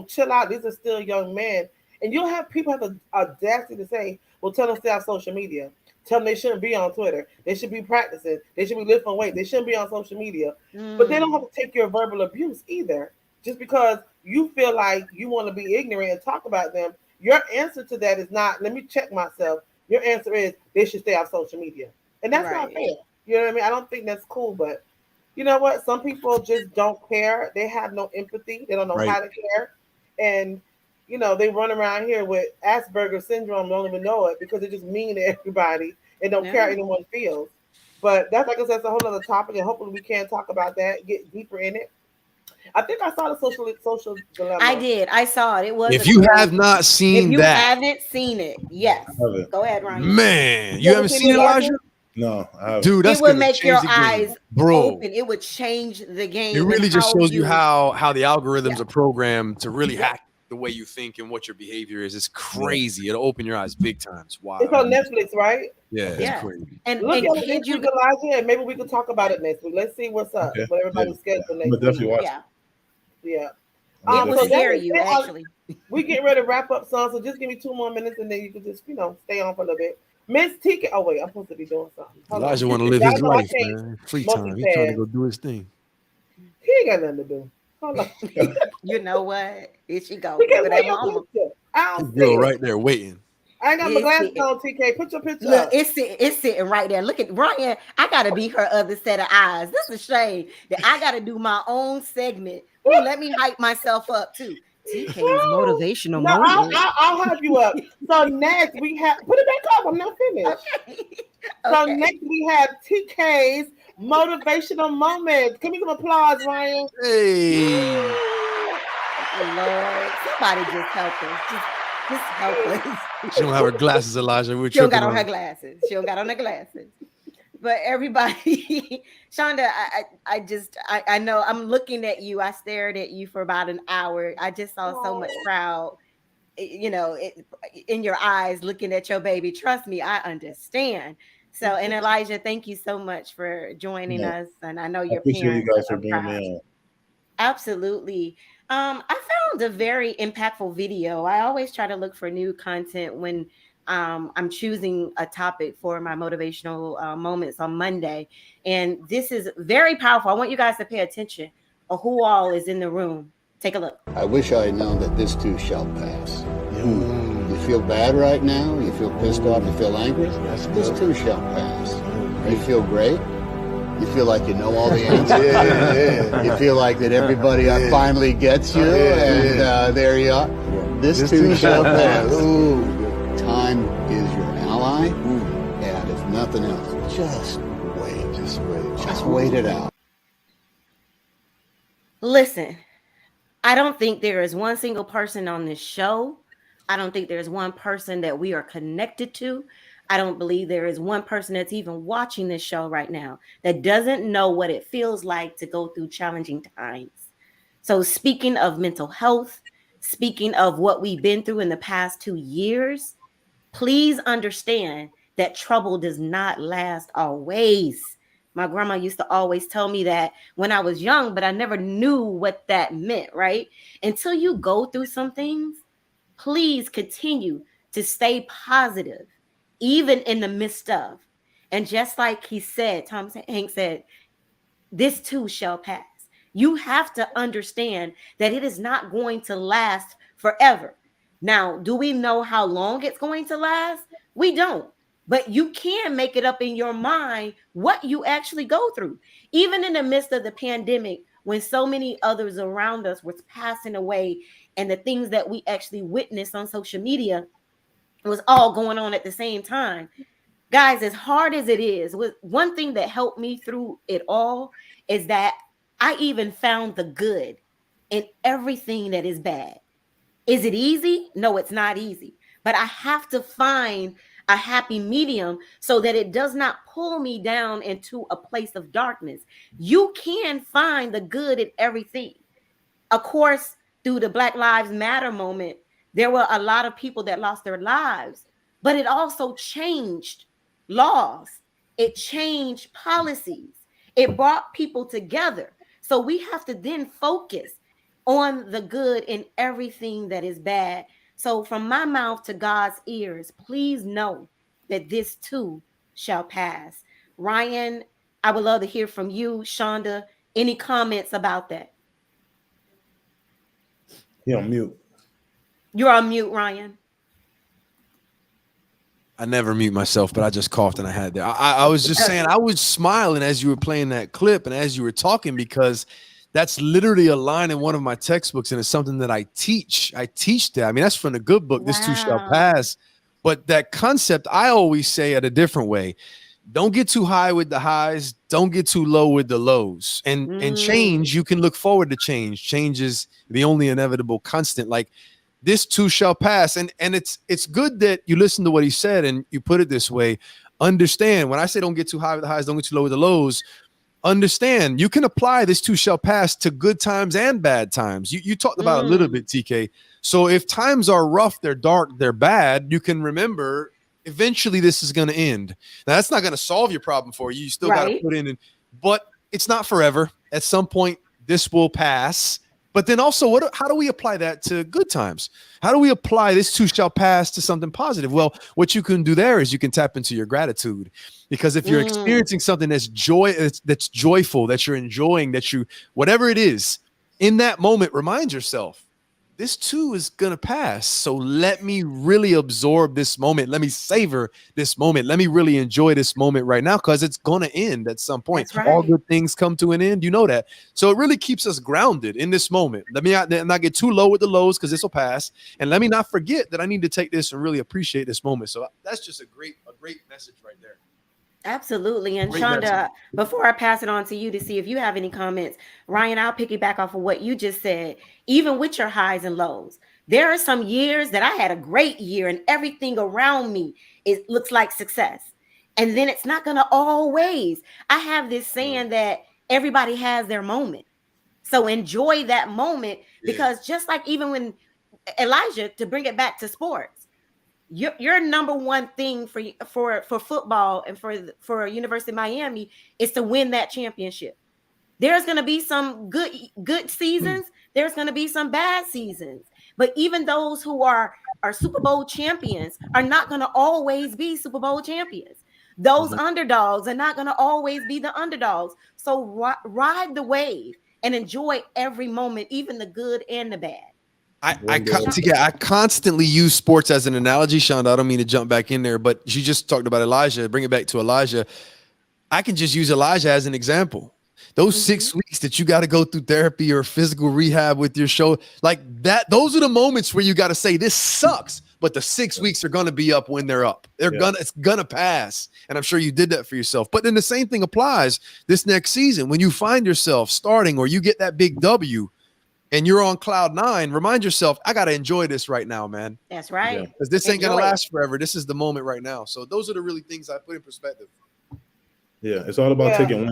chill out. These are still young men," and you'll have people have the audacity to say, "Well, tell them to stay off social media. Tell them they shouldn't be on Twitter. They should be practicing. They should be lifting weight. They shouldn't be on social media." But they don't have Mm, to take your verbal abuse either. Just because you feel like you want to be ignorant and talk about them, your answer to that is not, "Let me check myself." Your answer is, "They should stay off social media." And that's not right. fair. You know what I mean? I don't think that's cool, but you know what? Some people just don't care. They have no empathy. They don't know Right. how to care. And they run around here with Asperger's syndrome, don't even know it because they just mean to everybody and don't care how Yeah. anyone feels. But that's, like I said, that's a whole other topic, and hopefully we can talk about that, get deeper in it. I think I saw the social I dilemma. did. I saw it. It was a If you great. have not If seen you that, haven't seen it, yes. I haven't. Go ahead, Ryan. man, you You ever haven't seen seen it, it, Elijah? Elijah? No, I haven't. Dude, It that's would gonna make change your the game, eyes bro. open. It would change the It game and really just how shows you you. how the algorithms Yeah. are programmed to really Yeah. hack the way you think and what your behavior is. It's Yeah. crazy. It'll open your eyes big time. It's It's wild. on Netflix, right? Yeah, Okay. it's Yes. crazy. Look And at it kid, next you week, Elijah, and maybe we can talk about it next week. Let's see what's up, Okay. what Yeah. everybody's Yeah. scheduled I'm gonna next week. definitely watch yeah. Yeah. it. I'm It gonna will So definitely that scare is you it. actually. We getting ready to wrap up, son. So just give me 2 more minutes, and then you can just stay on for a little bit. Miss TK. Oh wait, I'm supposed to be doing something. Hold on. Elijah want to live Y'all his know I life, can't man. Free time. He's trying to multitask. go do his thing. He ain't got nothing to do. Hold on. You know what? Here she go. He Look can't at wear that your mama. picture. I His don't see girl it. right there waiting. I ain't got my It's glasses sitting. on. TK, put your picture Look, up. it's sitting right there. Look at Ryan. I gotta be her other set of eyes. This is a shame that I gotta do my own segment. Ooh, let me hype myself up too. TK's Woo! motivational No, I'll, moment. I'll, I'll have you up. So next we have put it back up. I'm not finished. Okay. So Okay. next we have TK's motivational moments. Give me some applause, Ryan. Hey. Lord, somebody just help us. Just help us. She don't have her glasses, Elijah. We're She don't tripping got on on her her. glasses. She don't got on her glasses. But everybody, Shonda, I know I'm looking at you. I stared at you for about an hour. I just saw so much Oh, proud, in your eyes looking at your baby. Trust me, I understand. So, and Elijah, thank you so much for joining Yeah, us. And I know I your appreciate you parents guys for are bringing me proud. on. Absolutely. I found a very impactful video. I always try to look for new content when I'm choosing a topic for my motivational moments on Monday. And this is very powerful. I want you guys to pay attention of who all is in the room. Take a look. I wish I had known that this too shall pass. You feel bad right now? You feel pissed off? You feel angry? This too shall pass. You feel great? You feel like you know all the answers? You feel like that everybody finally gets you, and there you are. This too shall pass. Time is your ally, and if nothing else, just wait. Just wait it out. Listen, I don't think there is one single person on this show. I don't think there's one person that we are connected to. I don't believe there is one person that's even watching this show right now that doesn't know what it feels like to go through challenging times. So, speaking of mental health, speaking of what we've been through in the past 2 years, please understand that trouble does not last always. My grandma used to always tell me that when I was young, but I never knew what that meant, right? Until you go through some things, please continue to stay positive, even in the midst of. And just like he said, Tom Hanks said, this too shall pass. You have to understand that it is not going to last forever. Now, do we know how long it's going to last? We don't. But you can make it up in your mind what you actually go through. Even in the midst of the pandemic, when so many others around us were passing away, and the things that we actually witnessed on social media was all going on at the same time. Guys, as hard as it is, one thing that helped me through it all is that I even found the good in everything that is bad. Is it easy? No, it's not easy. But I have to find a happy medium so that it does not pull me down into a place of darkness. You can find the good in everything. Of course, through the Black Lives Matter moment, there were a lot of people that lost their lives, but it also changed laws. It changed policies. It brought people together. So we have to then focus on the good in everything that is bad. So from my mouth to God's ears, please know that this too shall pass. Ryan, I would love to hear from you. Shonda, any comments about that? He on mute. You're on mute, Ryan. I never mute myself, but I just coughed and I had that. I was just saying, I was smiling as you were playing that clip and as you were talking, because that's literally a line in one of my textbooks, and it's something that I teach. I teach that. I mean, that's from the good book, This Too Shall Pass. But that concept, I always say it a different way. Don't get too high with the highs. Don't get too low with the lows. And change, you can look forward to change. Change is the only inevitable constant. Like, this too shall pass. And it's good that you listen to what he said and you put it this way. Understand, when I say don't get too high with the highs, don't get too low with the lows, understand you can apply this too shall pass to good times and bad times. You talked about a little bit, TK. So if times are rough, they're dark, they're bad, you can remember eventually this is going to end. Now, that's not going to solve your problem for you. You still got to put in, but it's not forever. At some point, this will pass. But then also, how do we apply that to good times? How do we apply this too shall pass to something positive? Well, what you can do there is you can tap into your gratitude. Because if you're experiencing something that's joyful, that you're enjoying, whatever it is, in that moment, remind yourself, this too is going to pass. So let me really absorb this moment. Let me savor this moment. Let me really enjoy this moment right now, because it's going to end at some point. That's right. All good things come to an end. You know that. So it really keeps us grounded in this moment. Let me not get too low with the lows, because this will pass. And let me not forget that I need to take this and really appreciate this moment. So that's just a great message right there. Absolutely. And Shonda, before I pass it on to you to see if you have any comments, Ryan, I'll piggyback off of what you just said. Even with your highs and lows, There are some years that I had a great year and everything around me, it looks like success. And then it's not going to always. I have this saying that everybody has their moment. So enjoy that moment, because just like even when Elijah, to bring it back to sports, your number one thing for football and for University of Miami is to win that championship. There's going to be some good seasons. There's going to be some bad seasons. But even those who are Super Bowl champions are not going to always be Super Bowl champions. Those underdogs are not going to always be the underdogs. So ride the wave and enjoy every moment, even the good and the bad. I constantly use sports as an analogy, Shanda. I don't mean to jump back in there, but you just talked about Elijah. Bring it back to Elijah. I can just use Elijah as an example. Those 6 weeks that you got to go through therapy or physical rehab with your shoulder, like that, those are the moments where you got to say, this sucks, but the 6 weeks are going to be up when they're up. It's going to pass. And I'm sure you did that for yourself. But then the same thing applies this next season. When you find yourself starting or you get that big W and you're on cloud 9, remind yourself, I got to enjoy this right now, man. That's right. Because this ain't going to last forever. This is the moment right now. So those are the really things I put in perspective. Yeah, it's all about taking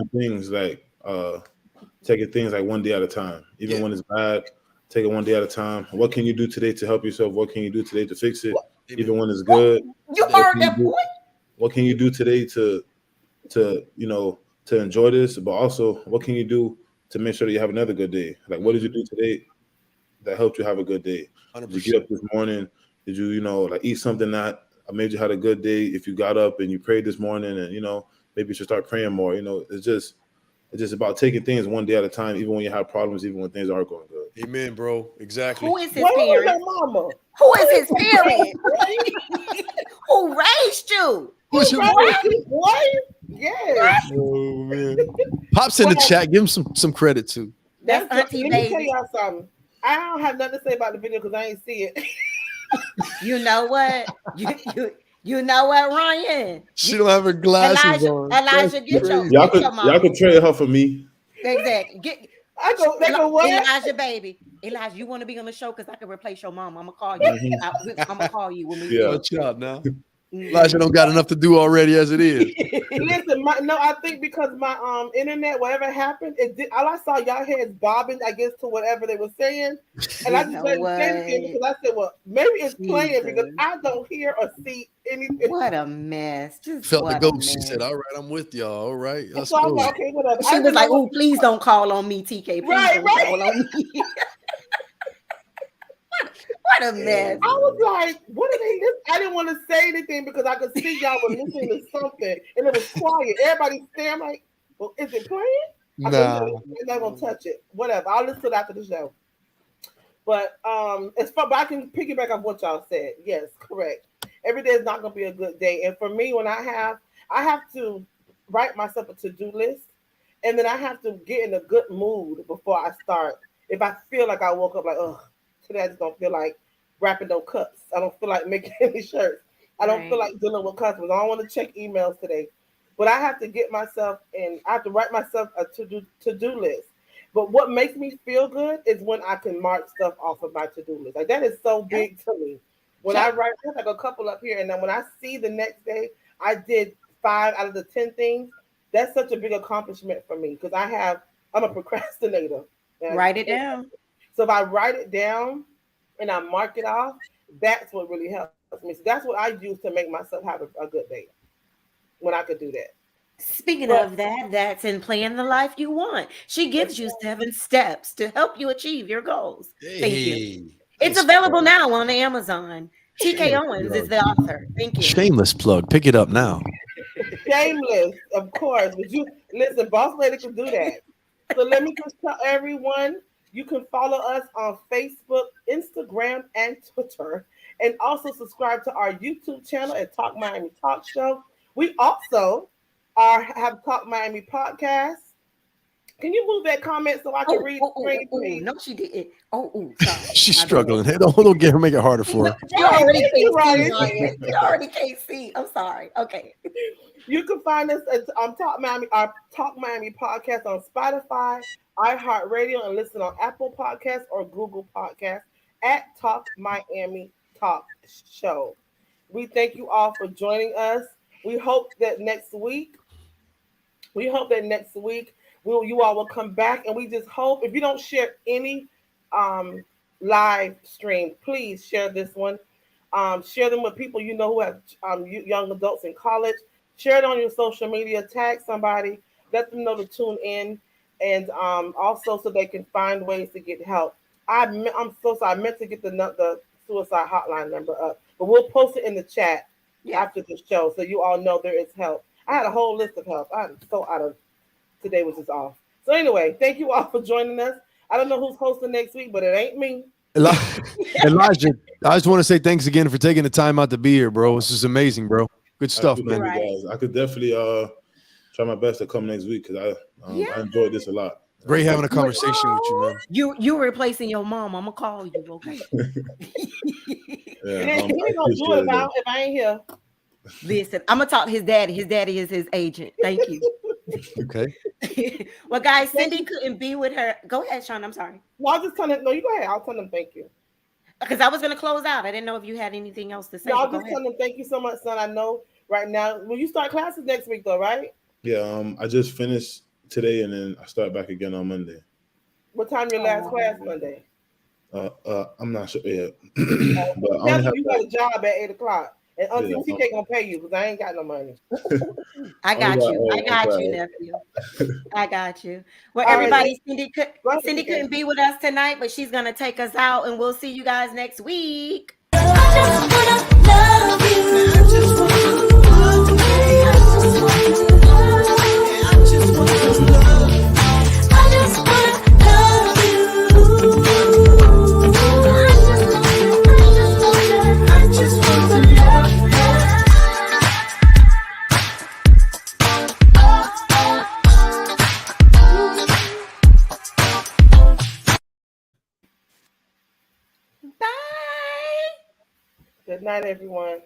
things like one day at a time. Even when it's bad, take it one day at a time. What can you do today to help yourself? What can you do today to fix it? Even when it's good. You heard that point. What can you do today to enjoy this? But also, what can you do to make sure that you have another good day? Like, what did you do today that helped you have a good day? 100%. Did you get up this morning? Did you, eat something that made you had a good day? If you got up and you prayed this morning and, maybe you should start praying more. It's just about taking things one day at a time, even when you have problems, even when things aren't going good. Amen, bro. Exactly. Who is his parent? Who is his parent? Who raised you? Who's your wife? Yes. Oh, man. Pops in the chat. Give him some credit, too. That's Auntie Baby. Let me tell y'all something. I don't have nothing to say about the video because I ain't see it. You know what? You know what, Ryan? She don't have her glasses on. Elijah, get your mom. Y'all could trade her for me. Exactly. I go what? Elijah, baby. Elijah, you want to be on the show? Because I can replace your mom. I'm going to call you. I'm going to call you when we watch out now. Elijah don't got enough to do already as it is. Listen, I think because my internet, whatever happened, all I saw y'all heads bobbing, I guess, to whatever they were saying, and I just didn't say anything because I said, well, maybe it's playing because I don't hear or see anything. What a mess! Felt the ghost. She said, "All right, I'm with y'all. All right, let's so go." Okay, whatever. She was like, "Oh, please don't call on me, TK. Please don't call on me." What a mess. I was like, what are they? I didn't want to say anything because I could see y'all were listening to something and it was quiet. Everybody staring like, well, is it playing? Nah. I'm not going to touch it. Whatever. I'll listen to it after the show. But it's fun, but I can piggyback on what y'all said. Yes, correct. Every day is not going to be a good day. And for me, when I have to write myself a to-do list, and then I have to get in a good mood before I start. If I feel like I woke up like, ugh, today I just don't feel like wrapping no cups. I don't feel like making any shirts. I don't feel like dealing with customers. I don't want to check emails today. But I have to get myself and I have to write myself a to-do list. But what makes me feel good is when I can mark stuff off of my to-do list. Like that is so big to me. When I write, I have like a couple up here, and then when I see the next day I did 5 out of the 10 things, that's such a big accomplishment for me because I'm a procrastinator. Write it down. So if I write it down and I mark it off, that's what really helps me. So that's what I use to make myself have a good day when I could do that. Speaking of that, that's in Plan the Life You Want. She gives you 7 steps to help you achieve your goals. Thank you. It's available now on Amazon. TK Owens is the author. Thank you. Shameless plug. Pick it up now. Shameless, of course. But you listen, Boss Lady can do that. So let me just tell everyone, you can follow us on Facebook, Instagram, and Twitter. And also subscribe to our YouTube channel at Talk Miami Talk Show. We also have Talk Miami Podcast. Can you move that comment so I can read the screen, please? No, she didn't. Sorry. She's struggling. Don't get her, make it harder for her. You already can't see. I'm sorry. Okay. You can find us at Talk Miami Podcast on Spotify, iHeartRadio, and listen on Apple Podcasts or Google Podcasts. at Talk Miami Talk Show. We thank you all for joining us. We hope that next week, we hope that next week you all will come back, and we just hope if you don't share any um, live stream, please share this one. Share them with people you know who have young adults in college. Share it on your social media. Tag somebody. Let them know to tune in, and also so they can find ways to get help. I'm so sorry. I meant to get the suicide hotline number up, but we'll post it in the chat Yeah. after the show so you all know there is help. I had a whole list of help. I'm so out of today was just off. So anyway, thank you all for joining us. I don't know who's hosting next week, but it ain't me. Elijah, I just want to say thanks again for taking the time out to be here, bro. This is amazing, bro. Good stuff, man. You guys. I could definitely try my best to come next week because I enjoyed this a lot. Great having a conversation with you, man. You replacing your mom. I'm gonna call you, okay? He ain't gonna do it if I ain't here. Listen, I'm gonna talk to his daddy. His daddy is his agent. Thank you. Okay. Well, guys, Cindy couldn't be with her. Go ahead, Sean. I'm sorry. No, I'll just tell them. No, you go ahead. I'll tell them thank you. Because I was gonna close out. I didn't know if you had anything else to say. No, I'll just tell them thank you so much, son. I know right now. Will you start classes next week, though? Right? Yeah. I just finished today, and then I start back again on Monday. What time your last class Monday? I'm not sure yet. But you got a job at 8:00. And Auntie TK gonna pay you because I ain't got no money. I got you, nephew. I got you. Well, everybody, Cindy couldn't be with us tonight, but she's gonna take us out, and we'll see you guys next week. Good night, everyone.